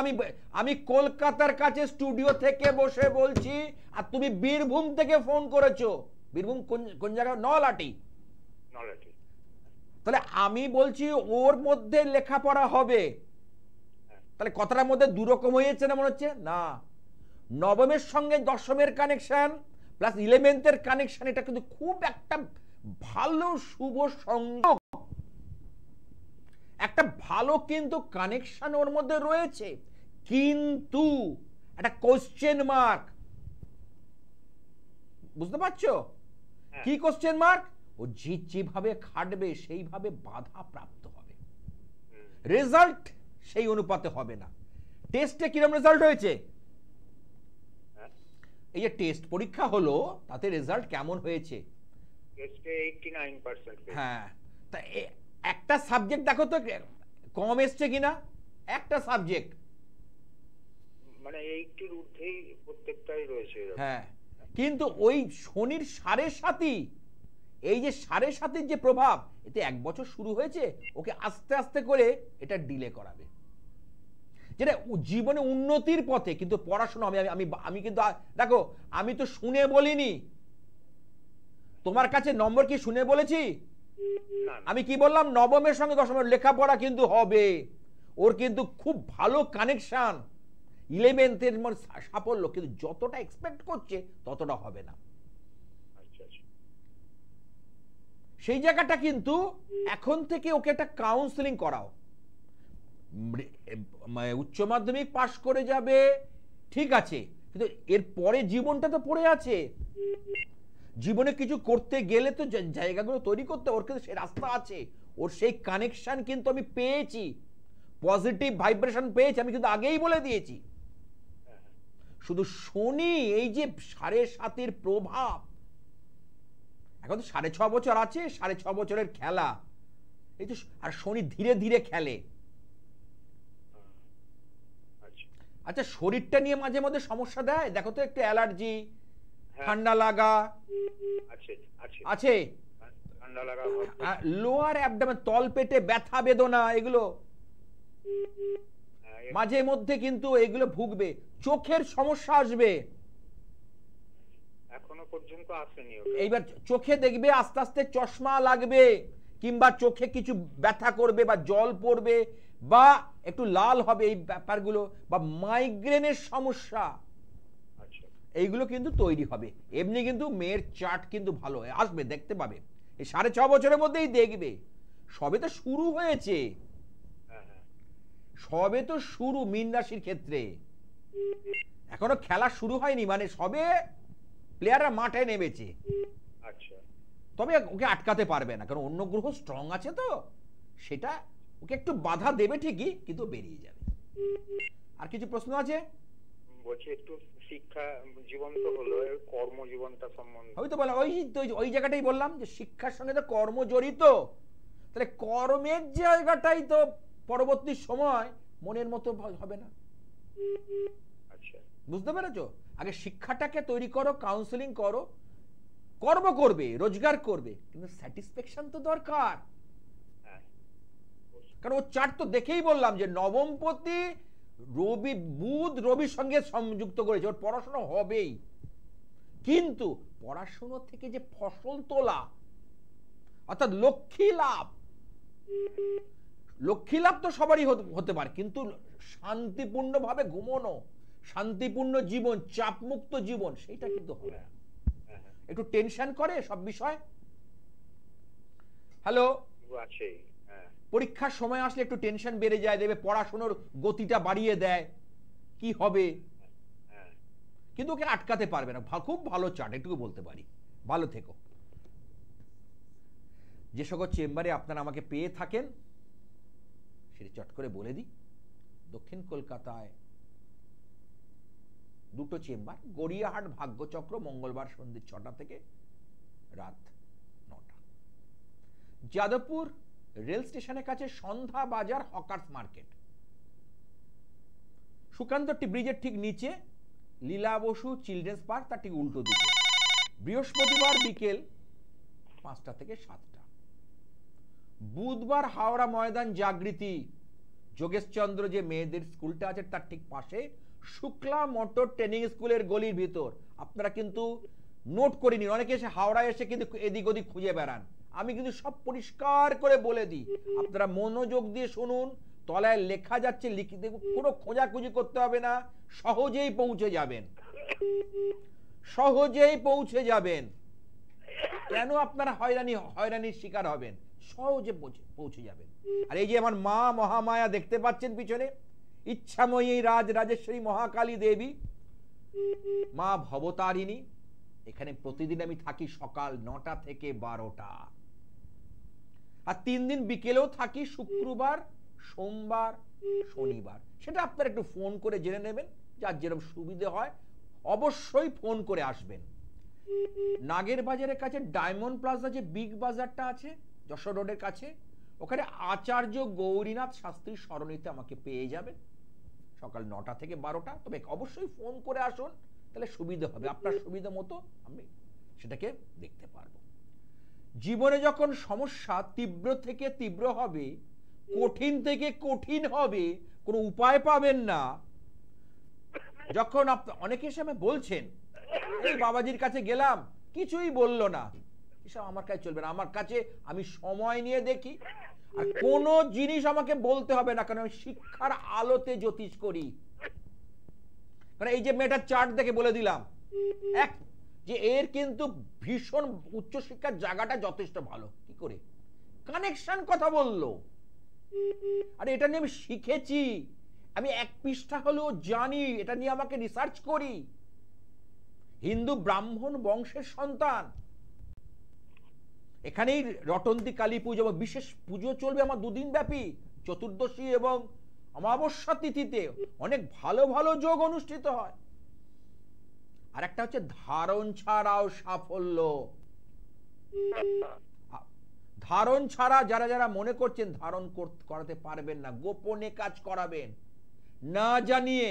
Speaker 1: আমি কলকাতার কাছে স্টুডিও থেকে বসে বলছি, আর তুমি বীরভূম থেকে ফোন করেছো। বীরভূম কোন জায়গায়? নলাটি। তাহলে আমি বলছি ওর মধ্যে লেখাপড়া হবে, তাহলে কথাটার মধ্যে দুরকম হয়েছে না? মনে হচ্ছে না। নবমের সঙ্গে দশমের কানেকশন প্লাস 11th কানেকশন, এটা কিন্তু খুব একটা ভালো শুভ সংযোগ, একটা ভালো কিন্তু কানেকশন ওর মধ্যে রয়েছে। কিন্তু একটা কোশ্চেন মার্ক, বুঝতে পারছো? কি কোশ্চেন মার্ক? ও যেভাবে খাটবে সেইভাবে বাধা প্রাপ্ত হবে, রেজাল্ট সেই অনুপাতে হবে না। টেস্টে কিরকম রেজাল্ট হয়েছে? এই যে টেস্ট পরীক্ষা হলো, তাতে রেজাল্ট কেমন হয়েছে?
Speaker 3: টেস্টে 89%।
Speaker 1: হ্যাঁ, তা একটা সাবজেক্ট দেখো তো কম এসছে কিনা, একটা সাবজেক্ট,
Speaker 3: মানে 80 এর ঊর্ধ্বেই প্রত্যেকটাই রয়েছে।
Speaker 1: হ্যাঁ, কিন্তু ওই শনির 7.5, এই যে 7.5 যে প্রভাব, এতে 1 বছর শুরু হয়েছে, ওকে আস্তে আস্তে করে এটা ডিলে করাবে, যেটা জীবনে উন্নতির পথে। কিন্তু পড়াশোনা আমি কিন্তু দেখো, আমি তো শুনে বলিনি। তোমার কাছে নম্বর কি শুনে বলেছি? আমি কি বললাম? নবমের সঙ্গে দশমের লেখাপড়া কিন্তু হবে। ওর কিন্তু খুব ভালো কানেকশন, 11th সাফল্য, কিন্তু যতটা এক্সপেক্ট করছে ততটা হবে না। সেই জায়গাটা কিন্তু এখন থেকে ওকে একটা কাউন্সেলিং করাও। উচ্চ মাধ্যমিক পাশ করে যাবে, ঠিক আছে, কিন্তু এর পরে জীবনটা তো পড়ে আছে। জীবনে কিছু করতে গেলে তো জায়গাগুলো তৈরি করতে, ওর কিন্তু সেই রাস্তা আছে, ওর সেই কানেকশন কিন্তু আমি পেয়েছি, পজিটিভ ভাইব্রেশন পেয়েছি, আমি কিন্তু আগেই বলে দিয়েছি। শুধু শনি এই যে 7.5-এর প্রভাব, এখন তো 6.5 বছর আছে, 6.5 বছরের খেলা এই তো, আর শনি ধীরে ধীরে খেলে। আচ্ছা, শরীরটা নিয়ে মাঝে মধ্যে সমস্যা দেয়, দেখো তো একটু অ্যালার্জি, ঠান্ডা লাগা আছে, লোয়ার অ্যাবডোমেন তল পেটে ব্যথা বেদনা, এগুলো মাঝে মধ্যে কিন্তু এগুলো ভুগবে। চোখের সমস্যা আসবে,
Speaker 3: এখনো পর্যন্ত আসেনি।
Speaker 1: এইবার চোখে দেখবে আস্তে আস্তে চশমা লাগবে, কিংবা চোখে কিছু ব্যথা করবে, বা জল পড়বে, বা একটু লাল হবে, এই ব্যাপারগুলো, বা মাইগ্রেনের সমস্যা, এইগুলো কিন্তু তৈরি হবে। এমনি কিন্তু মেয়ের চার্ট কিন্তু ভালো আসবে, দেখতে পাবে এই 6.5 বছরের মধ্যেই দেখবে। সবে তো শুরু হয়েছে, সবে তো শুরু মীন রাশির ক্ষেত্রে, এখনো খেলা শুরু হয়নি, মানে সবে প্লেয়াররা মাঠে নেমেছে। তবে ওকে আটকাতে পারবে না, কারণ অন্য গ্রহ স্ট্রং আছে, তো সেটা ওকে একটু বাধা দেবে ঠিকই, কিন্তু বেরিয়ে যাবে। আর কিছু প্রশ্ন আছে?
Speaker 3: বলছি একটু শিক্ষা জীবন তো হলো, কর্মজীবনটা সম্বন্ধে
Speaker 1: হয়তো বলা, ওই জায়গাটাই বললাম যে শিক্ষার সঙ্গে তো কর্ম জড়িত, তাহলে কর্মের জায়গাটাই তো পরবর্তী সময় মনের মতো হবে না। বুঝতে পেরেছো? আগে শিক্ষাটাকে তৈরি করো, কাউন্সেলিং করো, কর্ম করবে, রোজগার করবে, কিন্তু স্যাটিসফ্যাকশন তো দরকার। কারণ ও চার্ট তো দেখেই বললাম যে নবমপতি রবি, বুধ রবির সঙ্গে সংযুক্ত করেছে, ওর পড়াশোনা হবেই, কিন্তু পড়াশোনা থেকে যে ফসল তোলা, অর্থাৎ লক্ষ্মী লাভ, লক্ষ্মী লাভ তো সবারই হতে পারে, কিন্তু শান্তিপূর্ণ ভাবে ঘুমানো, শান্তিপূর্ণ জীবন, চাপমুক্ত জীবন, সেইটা কিন্তু হবে না। একটু টেনশন করে সব বিষয়। হ্যালো, পরীক্ষার সময় আসলে একটু টেনশন বেড়ে যায়, দেবে পড়াশোনার গতিটা বাড়িয়ে দেয়, কি হবে, কিন্তু ওকে আটকাতে পারবে না। খুব ভালো চার্ট, এটুকু বলতে পারি। ভালো থেকো। যে সকল চেম্বারে আপনারা আমাকে পেয়ে থাকেন সেটা চট করে বলে দিই। দক্ষিণ কলকাতায় 2টো চেম্বার, গড়িয়াহাট ভাগ্যচক্র, মঙ্গলবার সন্ধ্যে 6টা থেকে রাত 9টা। যাদবপুর রেল স্টেশনের কাছে সন্ধ্যা বাজার হকার্স মার্কেট, সুকান্ত ব্রিজের ঠিক নিচে লীলা বসু চিলড্রেন্স পার্ক, তার ঠিক উল্টো দিকে। বৃহস্পতিবার বিকেল 5টা থেকে 7টা। বুধবার হাওড়া ময়দান জাগৃতি, যোগেশচন্দ্র যে মেয়েদের স্কুলটা আছে তার ঠিক পাশে, শুক্লা মোটর ট্রেনিং স্কুলের গলির ভিতর। আপনারা কিন্তু নোট করে নিন, অনেকে এসে হাওড়া এসে কিন্তু এদিক ওদিক খুঁজে বেড়ান, আমি কিন্তু সব পরিষ্কার করে বলে দিই, আপনারা মনোযোগ দিয়ে শুনুন। তলায় লেখা যাচ্ছে, লিখে দেখুন, কোনো খোঁজাখুঁজি করতে হবে না, সহজেই পৌঁছে যাবেন, সহজেই পৌঁছে যাবেন। কেন আপনারা হয়রানির শিকার হবেন? সহজে পৌঁছে যাবেন। আর এই যে আমার মা মহামায়া দেখতে পাচ্ছেন পিছনে, ইচ্ছাময়ী রাজরাজেশ্বরী মহাকালী দেবী, মা ভবতারিণী, এখানে প্রতিদিন আমি থাকি সকাল 9টা থেকে 12টা, আর 3 দিন বিকেলেও থাকি, শুক্রবার, সোমবার, শনিবার। সেটা আপনারা একটু ফোন করে জেনে নেবেন, যার যেরকম সুবিধে হয়। অবশ্যই ফোন করে আসবেন। নাগের বাজারের কাছে ডায়মন্ড প্লাজা যে বিগ বাজারটা আছে যশোর রোডের কাছে, ওখানে আচার্য গৌরীনাথ শাস্ত্রী সরণিতে আমাকে পেয়ে যাবেন সকাল 9টা থেকে 12টা। তবে অবশ্যই ফোন করে আসুন, তাহলে সুবিধা হবে, আপনার সুবিধা মতো আমি সেটাকে দেখতে পারবো। জীবনে যখন সমস্যা তীব্র থেকে তীব্র হবে, কঠিন থেকে কঠিন হবে, কোনো উপায় পাবেন না, যখন অনেকে এসে আমি বলছেন এই বাবাজির কাছে গেলাম কিছুই বললো না, এসব আমার কাছে চলবে না, আমার কাছে আমি সময় নিয়ে দেখি, আর কোনো জিনিস আমাকে বলতে হবে না, কারণ আমি শিক্ষার আলোতে জ্যোতিষ করি। কারণ এই যে মেয়েটার চার্ট দেখে বলে দিলাম এক যে এর কিন্তু ভীষণ উচ্চশিক্ষার জায়গাটা যথেষ্ট ভালো। কি করে কানেকশন কথা বললো, আরে এটা নিয়ে আমি শিখেছি, আমি এক পৃষ্ঠা হলেও জানি, এটা নিয়ে আমাকে রিসার্চ করি। হিন্দু ব্রাহ্মণ বংশের সন্তান, এখানেই রটন্তী কালী পুজো বা বিশেষ পুজো চলবে আমার 2 দিন ব্যাপী, চতুর্দশী এবং অমাবস্যা তিথিতে অনেক ভালো ভালো যোগ অনুষ্ঠিত হয়। আর একটা হচ্ছে ধারণ ছাড়াও সাফল্য। ধারণ ছাড়া যারা যারা মনে করছেন ধারণ করাতে পারবেন না, গোপনে কাজ করাবেন, না জানিয়ে,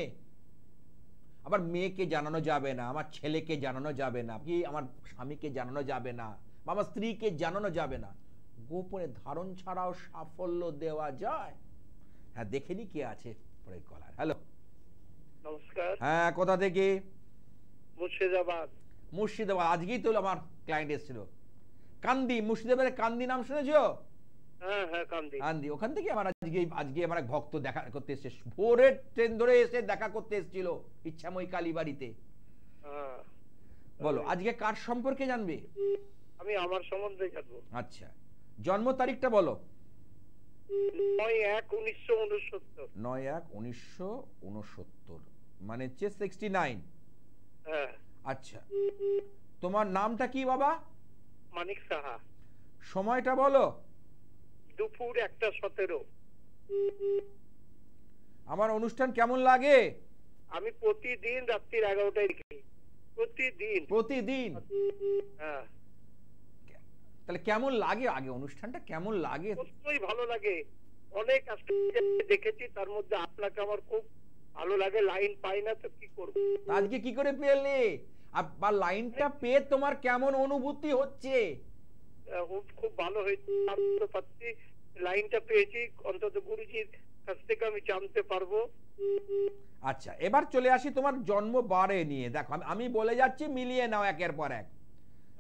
Speaker 1: আবার মেয়েকে জানানো যাবে না, আমার ছেলেকে জানানো যাবে না, কি আমার স্বামীকে জানানো যাবে না, বা আমার স্ত্রীকে জানানো যাবে না, গোপনে ধারণ ছাড়াও সাফল্য দেওয়া যায়। হ্যাঁ, দেখেনি কে আছে পরের কলার। হ্যালো,
Speaker 4: নমস্কার।
Speaker 1: হ্যাঁ, কোথা থেকে?
Speaker 4: মুর্শিদাবাদ।
Speaker 1: মুর্শিদাবাদ। আজকেই তো আমার ক্লায়েন্ট এসেছিল কান্দি, মুর্শিদাবাদের কান্দি নাম শুনেছো?
Speaker 4: হ্যাঁ হ্যাঁ, কান্দি।
Speaker 1: কান্দি, ওখান থেকে আমার আজকে আমার এক ভক্ত দেখা করতে এসেছে, ভোরের ট্রেন ধরে এসে দেখা করতে এসেছিল ইচ্ছাময়ী কালী বাড়িতে।
Speaker 4: হ্যাঁ,
Speaker 1: বলো আজকে কার সম্পর্কে জানবে?
Speaker 4: আমি আমার সম্বন্ধে জানবো।
Speaker 1: আচ্ছা, জন্ম তারিখটা বলো।
Speaker 4: 9/1/1969।
Speaker 1: 9/1/1969, মানে হচ্ছে 69।
Speaker 4: হ্যাঁ।
Speaker 1: আচ্ছা, তোমার নামটা কি বাবা?
Speaker 4: মানিক সাহা।
Speaker 1: সময়টা বলো।
Speaker 4: দুপুর 1:17।
Speaker 1: আমার অনুষ্ঠান কেমন লাগে?
Speaker 4: আমি প্রতিদিন রাত্রি 11টায় দেখি, প্রতিদিন।
Speaker 1: প্রতিদিন?
Speaker 4: হ্যাঁ।
Speaker 1: তাহলে কেমন লাগে আগে অনুষ্ঠানটা, কেমন লাগে?
Speaker 4: অবশ্যই ভালো লাগে, অনেক দেখেছি, তার মধ্যে আপনাকে আমার খুব ভালো লাগে। লাইন পাই না তো কি করব।
Speaker 1: আজকে কি করে পেলে? বা লাইনটা পেয়ে তোমার কেমন অনুভূতি হচ্ছে?
Speaker 4: খুব ভালো হয়েছে, জানতে পারছি, লাইনটা পেয়েছি, অন্তত গুরুজির কাছ থেকে আমি জানতে পারবো।
Speaker 1: আচ্ছা, এবার চলে আসি তোমার জন্মবারে নিয়ে। দেখো আমি বলে যাচ্ছি, মিলিয়ে নাও একের পর এক।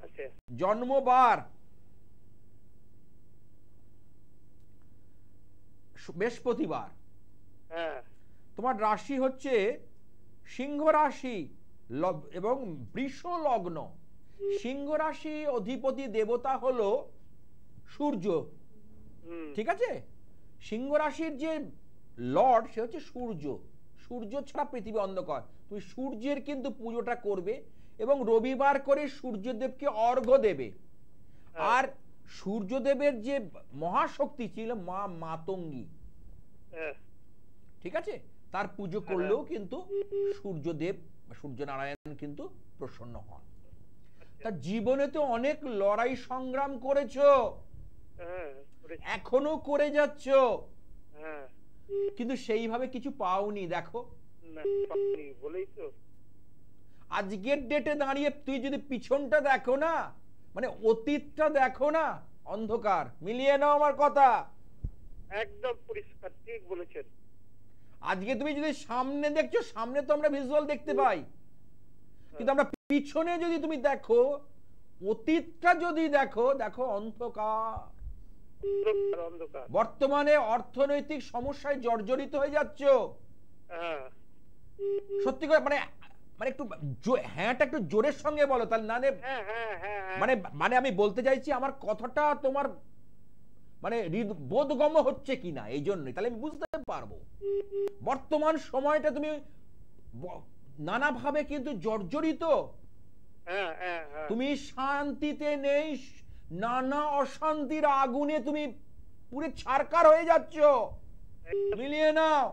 Speaker 4: আচ্ছা।
Speaker 1: জন্মবার বৃহস্পতিবার।
Speaker 4: হ্যাঁ।
Speaker 1: তোমার রাশি হচ্ছে সিংহ রাশি এবং বৃষ লগ্ন। সিংহ রাশি অধিপতি দেবতা হলো সূর্য, ঠিক আছে? সিংহ রাশির যে লর্ড সে হচ্ছে সূর্য। সূর্য ছাড়া পৃথিবী অন্ধকার। তুমি সূর্যের কিন্তু পুজোটা করবে এবং রবিবার করে সূর্যদেবকে অর্ঘ্য দেবে। আর সূর্যদেবের যে মহাশক্তি ছিল মা মাতঙ্গী, ঠিক আছে, তার পুজো করলেও কিন্তু সূর্যদেব সূর্যনারায়ণ কিন্তু প্রসন্ন হন। তার জীবনে তো অনেক লড়াই সংগ্রাম করেছো, এখনো করে যাচ্ছ, কিন্তু সেইভাবে কিছু পাওনি। দেখো
Speaker 4: বলেই তো
Speaker 1: আজকের ডেটে দাঁড়িয়ে তুই যদি পিছনটা দেখো না, মানে অতীতটা দেখো না, অন্ধকার। মিলিয়ে নাও আমার কথা,
Speaker 4: একদম পরিষ্কার, ঠিক বলেছেন।
Speaker 1: আজকে তুমি যদি সামনে দেখছো, সামনে তো আমরা ভিজুয়াল দেখতে পাই, কিন্তু আমরা পিছনে যদি তুমি দেখো, অতীতটা যদি দেখো, দেখো অন্ধকার। বর্তমানে অর্থনৈতিক সমস্যায় জর্জরিত হয়ে যাচ্ছ। সত্যি করে মানে মানে একটু হ্যাঁটা একটু জোরের সঙ্গে বলো, তাহলে না মানে মানে আমি বলতে চাইছি আমার কথাটা তোমার মানে বোধগম্য হচ্ছে কিনা, এই জন্যই, তাহলে আমি বুঝতে পারবো। বর্তমান সময়টা তুমি নানাভাবে কিন্তু জর্জরিত, তুমি শান্তিতে নেই, নানা অশান্তির আগুনে তুমি পুরো ছারকার হয়ে যাচ্ছ। মিলিয়ে নাও,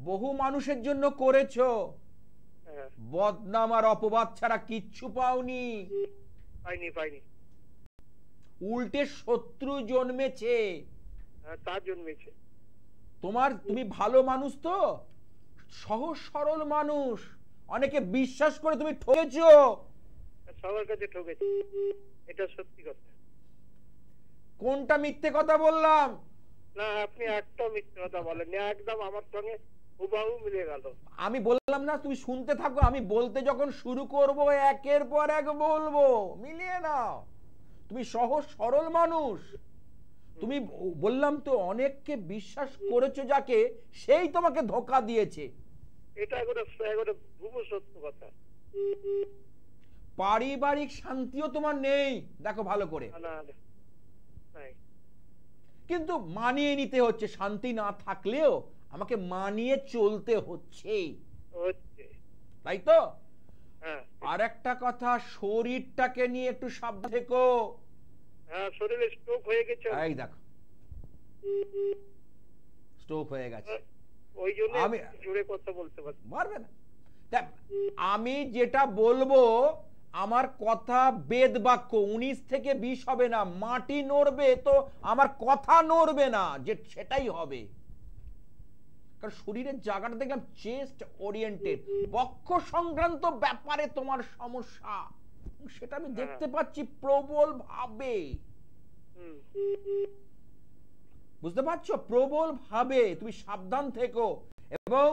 Speaker 1: বহু মানুষের জন্য করেছো, বদনাম আর অপবাদ ছাড়া কিচ্ছু পাওনি। উল্টে শত্রু জন্মেছে, তুমি ভালো মানুষ তো, সহজ সরল মানুষ, অনেকে বিশ্বাস করে তুমি ঠকেছো।
Speaker 4: সবার কাছে ঠকেছি, এটা সত্যি কথা।
Speaker 1: কোনটা মিথ্যে কথা বললাম?
Speaker 4: না, আপনি একটা মিথ্যে কথা বলেননি, একদম আমার সঙ্গে হুবহু মিলে গেল।
Speaker 1: আমি বললাম না, তুমি শুনতে থাকো, আমি বলতে যখন শুরু করব একের পর এক বলবো। মিলিয়ে নাও, তুমি সহজ সরল মানুষ, তুমি বললাম তো অনেককে বিশ্বাস করেছো যাকে, সেই তোমাকে ধোঁকা দিয়েছে।
Speaker 4: এটা একটা সত্য কথা।
Speaker 1: পারিবারিক শান্তিও তোমার নেই, দেখো ভালো করে। কিন্তু মানিয়ে নিতে হচ্ছে, শান্তি না থাকলেও আমাকে মানিয়ে চলতে হচ্ছে, তাই তো?
Speaker 4: হ্যাঁ।
Speaker 1: আর একটা কথা, শরীরটাকে নিয়ে একটু সাবধান থেকো।
Speaker 4: হ্যাঁ, শরীরে স্ট্রোক হয়ে গেছে।
Speaker 1: এই দেখো, স্ট্রোক হয়ে গেছে।
Speaker 4: ওই জন্য
Speaker 1: আমি
Speaker 4: জোরে কথা বলতে পারছি।
Speaker 1: পারবে না। আমি যেটা বলবো, আমার কথা বেদ বাক্য, 19 থেকে 20 হবে না। মাটি নড়বে তো আমার কথা নড়বে না, যে সেটাই হবে। কারণ শরীরের জায়গাটা দেখলাম চেস্ট ওরিয়েন্টেড, বক্ষ সংক্রান্ত ব্যাপারে তোমার সমস্যা, সেটা আমি দেখতে পাচ্ছি প্রবল ভাবে। বুঝতে পারছো? প্রবল ভাবে তুমি সাবধান থেকো এবং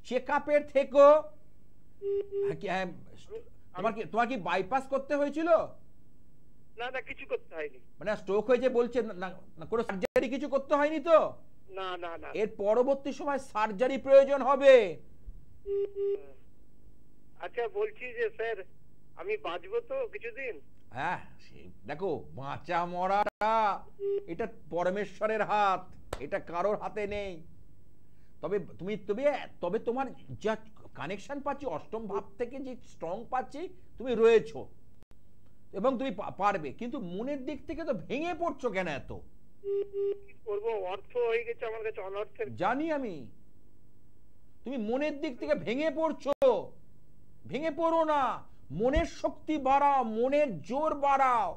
Speaker 1: চেক আপের থেকো। তোমার কি বাইপাস করতে হয়েছিল?
Speaker 4: না না, কিছু করতে হয়নি।
Speaker 1: মানে স্ট্রোক হয়েছে বলছে না, কোনো সার্জারি কিছু করতে হয়নি তো?
Speaker 4: না না না।
Speaker 1: এর পরবর্তী সময় সার্জারি প্রয়োজন হবে।
Speaker 4: আচ্ছা, বলছি যে স্যার, আমি বাঁচবো তো কিছুদিন?
Speaker 1: হ্যাঁ, দেখো, বাঁচা মরাটা এটা পরমেশ্বরের হাত, এটা কারোর হাতে নেই। তবে তবে তোমার যা কানেকশন পাচ্ছি অষ্টম ভাব থেকে, যে স্ট্রং পাচ্ছি, তুমি রয়েছো এবং তুমি পারবে। কিন্তু মনের দিক থেকে তো ভেঙে পড়ছো কেন এত?
Speaker 4: কি করব, অর্থ হয়ে গেছে আমার কাছে অনর্থের।
Speaker 1: জানি আমি, তুমি মনের দিক থেকে ভেঙে পড়ছো। ভেঙে পড়ো না, মনের শক্তি বাড়াও, মনের জোর বাড়াও।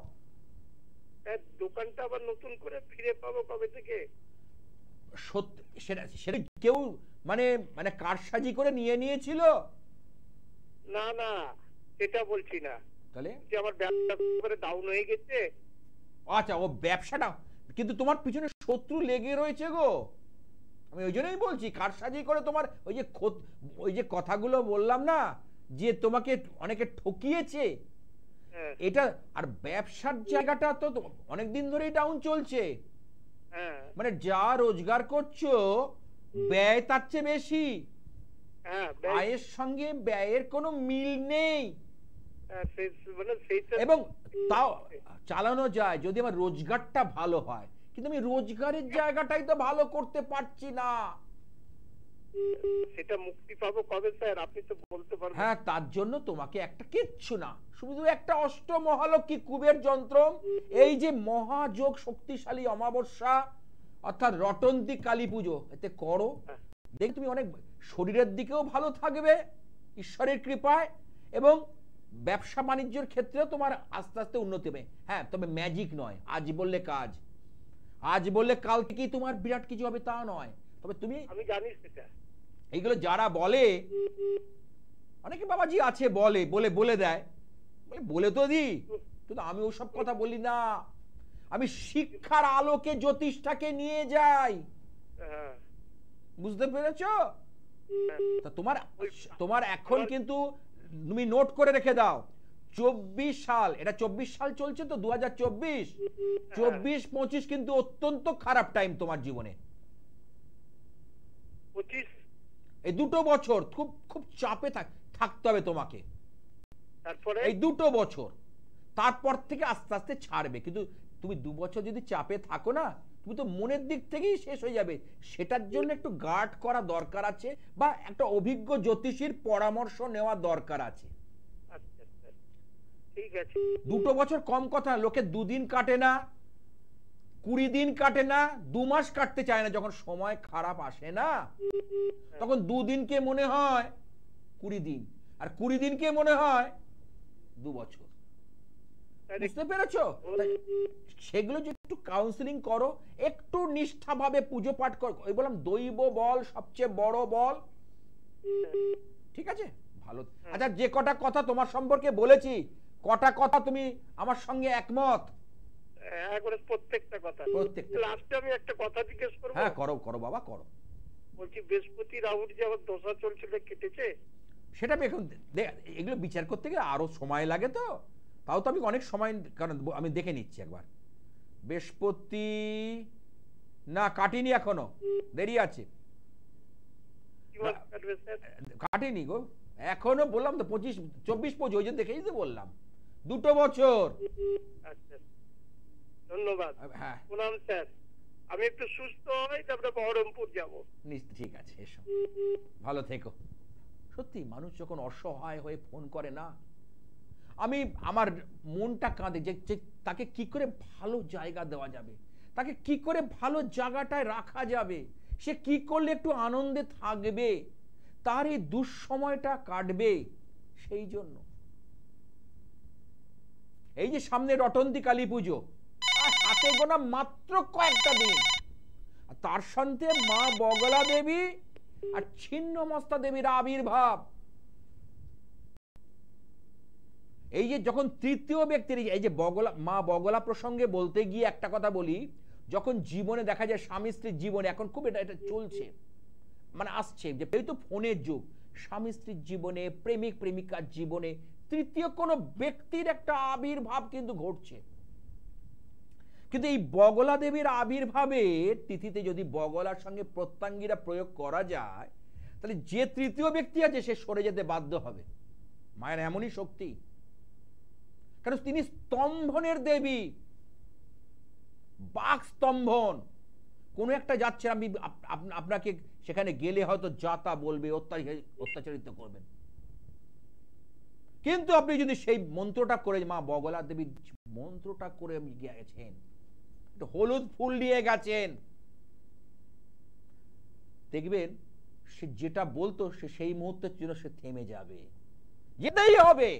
Speaker 4: দোকানটা আবার নতুন করে ফিরে পাবো কবে থেকে?
Speaker 1: সত্যি সেটা কেউ মানে কারসাজি করে নিয়েছিল?
Speaker 4: না না, এটা বলছি না।
Speaker 1: তাহলে
Speaker 4: যে আমার ব্যবসা করে ডাউন হয়ে গেছে।
Speaker 1: আচ্ছা, ও ব্যবসাটা, কিন্তু তোমার পিছনে শত্রু লেগে রয়েছে গো। আমি ওই জন্যই বলছি, কারসাজি করে তোমার ওই যে কথাগুলো বললাম না, যে তোমাকে অনেকে ঠকিয়েছে, এটা। আর ব্যবসার জায়গাটা তো অনেকদিন ধরেই ডাউন চলছে। মানে যা রোজগার করছো, ব্যয় তার চেয়ে বেশি। আয়ের সঙ্গে ব্যয়ের কোনো মিল নেই। এবং তাও চালানো যায় যদি আমার রোজগারটা ভালো হয়, কিন্তু আমি রোজগারের জায়গাটাই তো ভালো করতে পারছি না।
Speaker 4: সেটা মুক্তি পাবো কবে স্যার, আপনি তো বলতে পারবেন?
Speaker 1: হ্যাঁ, তার জন্য তোমাকে একটা কিচ্ছু না, শুধু একটা অষ্টমহালক্ষী কুবের যন্ত্র, এই যে মহাযোগ শক্তিশালী অমাবস্যা অর্থাৎ রটন্তী কালী পুজো, এতে করো। দেখ, তুমি অনেক শরীরের দিকেও ভালো থাকবে ঈশ্বরের কৃপায়, এবং ব্যবসা বাণিজ্যের ক্ষেত্রেও তোমার আস্তে আস্তে উন্নতি হবে। হ্যাঁ, তবে ম্যাজিক নয়, আজ বললে কাজ, আজ বললে কাল থেকেই তোমার বিরাট কিছু হবে তা নয়। তবে আমি
Speaker 4: জানি সেটা।
Speaker 1: এইগুলো যারা বলে, অনেকে বাবাজি আছে বলে দেয়, বলে তো দি, কিন্তু আমি ওসব কথা বলি না। আমি শিক্ষার আলোকে জ্যোতিষটাকে নিয়ে যাই। বুঝতে পেরেছো? তা তোমার এখন কিন্তু তুমি নোট করে রেখে দাও, 24 সাল, এটা 24 সাল চলছে তো, 2024, 24-25 কিন্তু অত্যন্ত খারাপ টাইম তোমার জীবনে।
Speaker 4: 25
Speaker 1: এই দুটো বছর খুব খুব চাপে থাকতে হবে তোমাকে।
Speaker 4: তারপরে
Speaker 1: এই দুটো বছর, তারপর থেকে আস্তে আস্তে ছাড়বে। কিন্তু তুমি 2 বছর যদি চাপে থাকো না, তুমি তো মনের দিক থেকেই শেষ হয়ে যাবে। সেটার জন্য একটু গার্ড করা দরকার আছে, বা একটা অভিজ্ঞ জ্যোতিষীর পরামর্শ নেওয়া দরকার আছে।
Speaker 4: আচ্ছা ঠিক আছে।
Speaker 1: 2 বছর কম কথা, লোকে 2 দিন কাটে না, 20 দিন কাটে না, 2 মাস কাটতে চায় না। যখন সময় খারাপ আসে না, তখন 2 দিনকে মনে হয় 20 দিন, আর 20 দিনকে মনে হয় 2 বছর। বুঝতে পেরেছো? সেগুলো যে একটু কাউন্সিলিং করো, একটু নিষ্ঠাভাবে পুজো পাঠ করো। ওই বললাম, দৈব বল সবচেয়ে বড় বল। ঠিক আছে, ভালো। আচ্ছা, যে কটা কথা তোমার সম্পর্কে বলেছি, কটা কথা তুমি আমার সঙ্গে একমত?
Speaker 4: প্রত্যেকটা কথা। লাস্টে আমি একটা কথা জিজ্ঞেস করব?
Speaker 1: হ্যাঁ, করো বাবা, করো।
Speaker 4: বলছি, বৃহস্পতি রাহুর যে আবার দশা চলছিল, কেটেছে?
Speaker 1: সেটা এখন এগুলো বিচার করতে গেলে আরো সময় লাগে, তো তাও তো আমি অনেক সময়, কারণ আমি দেখে নিচ্ছি একবার। বৃহস্পতি না কাটিনি, এখনো দেরি আছে, কাটিনি গো এখনো। বললাম তো 25-24 ওই জন্য দেখেই তো বললাম 2 বছর।
Speaker 4: আচ্ছা, ধন্যবাদ।
Speaker 1: হ্যাঁ,
Speaker 4: প্রণাম স্যার। আমি একটু সুস্থ হই, তারপরে বহরমপুর যাব।
Speaker 1: ঠিক আছে, এসো, ভালো থেকো। সত্যি মানুষ যখন অসহায় হয়ে ফোন করে না, আমি আমার মনটা কাঁদে যে তাকে কি করে ভালো জায়গা দেওয়া যাবে, তাকে কি করে ভালো জায়গাটায় রাখা যাবে, সে কি করলে একটু আনন্দে থাকবে, তার এই দুঃসময়টা কাটবে। সেই জন্য এই যে সামনে রটন্তী কালী পুজো, আর হাতে গোনা মাত্র কয়েকটা দিন, আর তার সাথে মা বগলা দেবী আর ছিন্নমস্তা দেবীর আবির্ভাব। এই যে যখন তৃতীয় ব্যক্তির এই যে বগলা, মা বগলা প্রসঙ্গে বলতে গিয়ে একটা কথা বলি, যখন জীবনে দেখা যায় স্বামী স্ত্রীর জীবনে এখন খুব এটা চলছে, মানে আসছে যে এই তো ফোনের যুগ, স্বামী স্ত্রীর জীবনে, প্রেমিক প্রেমিকার জীবনে তৃতীয় কোনো ব্যক্তির একটা আবির্ভাব কিন্তু ঘটছে। কিন্তু এই বগলা দেবীর আবির্ভাবের তিথিতে যদি বগলার সঙ্গে প্রত্যঙ্গীরা প্রয়োগ করা যায়, তাহলে যে তৃতীয় ব্যক্তি আছে সে সরে যেতে বাধ্য হবে। মায়ের এমনই শক্তি, কারণ তিনি স্তম্ভনের দেবী, বাক স্তম্ভন। কোনো একটা যাচ্ছে, আমি আপনাকে সেখানে গেলে হয়তো যাতা বলবে, অত্যাচারিত করবেন, কিন্তু আপনি যদি সেই মন্ত্রটা করে, মা বগলা দেবীর মন্ত্রটা করে আপনি গেছেন, হলুদ ফুল নিয়ে গেছেন, দেখবেন সে যেটা বলতো সে সেই মুহূর্তের জন্য সে থেমে যাবে, যেতেই হবে।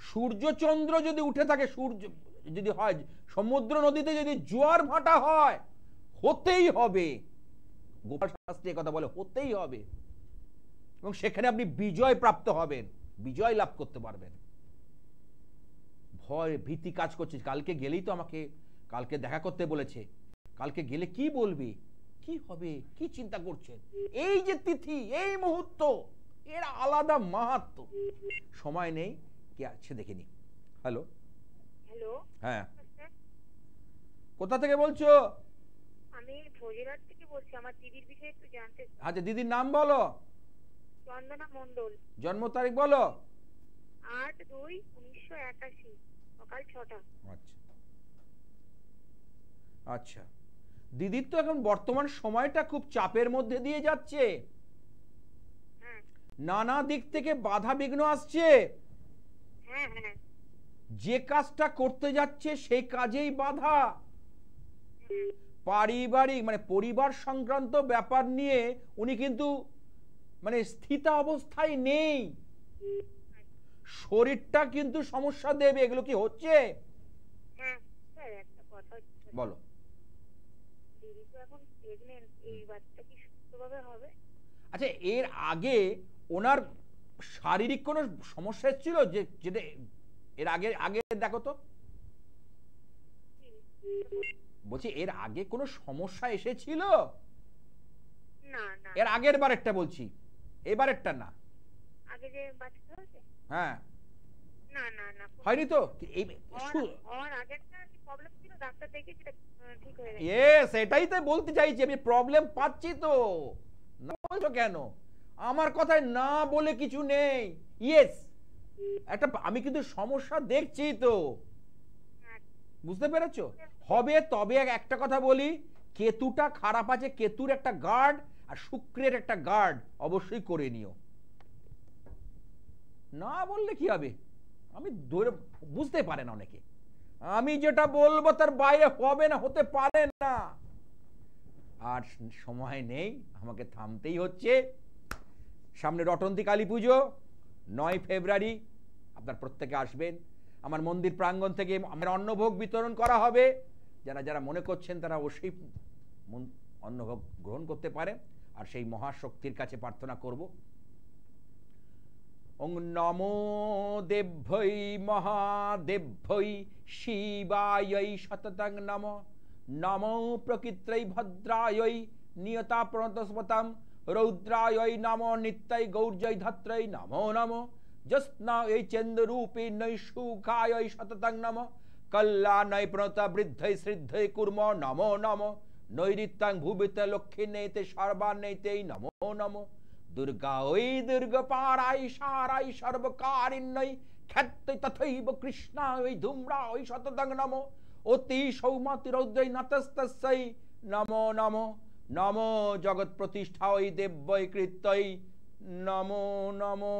Speaker 1: সূর্য চন্দ্র যদি উঠে থাকে, সূর্য যদি হয়, সমুদ্র নদীতে যদি জোয়ার ভাটা হয়, হতেই হবে। গোপাল শাস্ত্রী কথা বলে, হতেই হবে, এবং সেখানে আপনি বিজয় প্রাপ্ত হবেন, বিজয় লাভ করতে পারবেন। ভয় ভীতি কাজ করছে, কালকে গেলেই তো আমাকে কালকে দেখা করতে বলেছে, কালকে গেলে কি বলবে, কি হবে, কি চিন্তা করছেন। এই যে তিথি, এই মুহূর্ত, এর আলাদা মাহাত্ম্য। সময় নেই, কে আছে দেখিনি। হ্যালো,
Speaker 5: হ্যালো,
Speaker 1: হ্যাঁ, কোথা থেকে বলছো?
Speaker 5: আমি ভোজেরহাট থেকে বলছি, আমার দিদির বিষয়ে একটু জানতে।
Speaker 1: আচ্ছা, দিদির নাম বলো।
Speaker 5: চন্দনা মণ্ডল।
Speaker 1: জন্ম তারিখ বলো।
Speaker 5: 8/2/1981, সকাল 6টা।
Speaker 1: আচ্ছা আচ্ছা, দিদির তো এখন বর্তমান সময়টা খুব চাপের মধ্যে দিয়ে যাচ্ছে,
Speaker 5: হ্যাঁ
Speaker 1: নানা দিক থেকে বাধা বিঘ্ন আসছে।
Speaker 5: হ্যাঁ হ্যাঁ,
Speaker 1: যে কাজটা করতে যাচ্ছে সেই কাজেই বাধা। পারিবারিক মানে পরিবার সংক্রান্ত ব্যাপার নিয়ে উনি কিন্তু মানে স্থিতা অবস্থায় নেই, শরীরটা কিন্তু সমস্যা দেবে। এগুলো কি হচ্ছে?
Speaker 5: হ্যাঁ স্যার, একটা কথা
Speaker 1: বলো।
Speaker 5: দিদি তো এখন প্রেগন্যান্ট, এই বাচ্চা কি সুস্থভাবে হবে?
Speaker 1: আচ্ছা, এর আগে ওনার শারীরিক কোনো সমস্যা ছিল যে যেটা এর আগে আগে দেখো তো, বলছি এর আগে কোনো সমস্যা এসেছিল?
Speaker 5: না না,
Speaker 1: এর আগের বারেরটা বলছি, এবারেরটা না।
Speaker 5: আগে যে বাচ্চা হয়েছে?
Speaker 1: হ্যাঁ,
Speaker 5: না না না,
Speaker 1: হয়নি তো। এই
Speaker 5: আমার আগেরটা কি প্রবলেম ছিল, ডাক্তার দেখিয়েছি, ঠিক হয়ে গেছে।
Speaker 1: ইয়েস, এটাই তো বলতে চাইছি, আমি প্রবলেম পাচ্ছি তো। না বলছো কেন? আমার কথায় না বলে কিছু নেই। ইয়েস, একটা আমি কিন্তু সমস্যা দেখছি তো, বুঝতে পেরেছো? হবে। তবে একটা কথা বলি, কেতুটা খারাপ আছে, কেতুর একটা গার্ড আর শুক্রের একটা গার্ড অবশ্যই করে নিও। না বললে কি হবে? আমি ধরে বুঝতে পারে না অনেকে, আমি যেটা বলবো তার বাইরে হবে না, হতে পারে না। আর সময় নেই, আমাকে থামতেই হচ্ছে। সামনে রটন্তী কালী পুজো 9 ফেব্রুয়ারি, আপনার প্রত্যেকে আসবেন। আমার মন্দির প্রাঙ্গণ থেকে আমার অন্নভোগ বিতরণ করা হবে। যারা যারা মনে করছেন তারা অবশ্যই অন্নভোগ গ্রহণ করতে পারে। আর সেই মহাশক্তির কাছে প্রার্থনা করব, ওং নমো দেভ্যৈ মহাদেভ্যৈ শিবাयै শততং নমঃ। নমো প্রকৃত্यै ভদ্রাयै নিয়তা প্রণতস্পতম রৌদ্রাयै নমো নিত্यै গৌর্যৈ ধাত্রৈ নমো নমঃ। জস্নাयै চন্দ্ররূপিণ্যৈ সুখাयै শততং নমঃ। কল্যাণৈ প্রণতা বৃদ্ধৈ শ্রদ্ধৈ কুর্ম নমো নমঃ। নৈরিত্যং ভুবিতে লক্ষ্মীনেতে সর্বান্নেতে নমো নমঃ। দুর্গাयै দুর্গপারাই সারাই সর্বকারিণ্যৈ খ্যাত্যৈ তথৈব কৃষ্ণাयै ধূম্রাयै শততং নমঃ। অতি সৌমতিরৌদ্রৈ নাতস্তস্যৈ নমো নমো নমো জগৎ প্রতিষ্ঠায় দেব্যৈ কৃত্যৈ নমো নমো।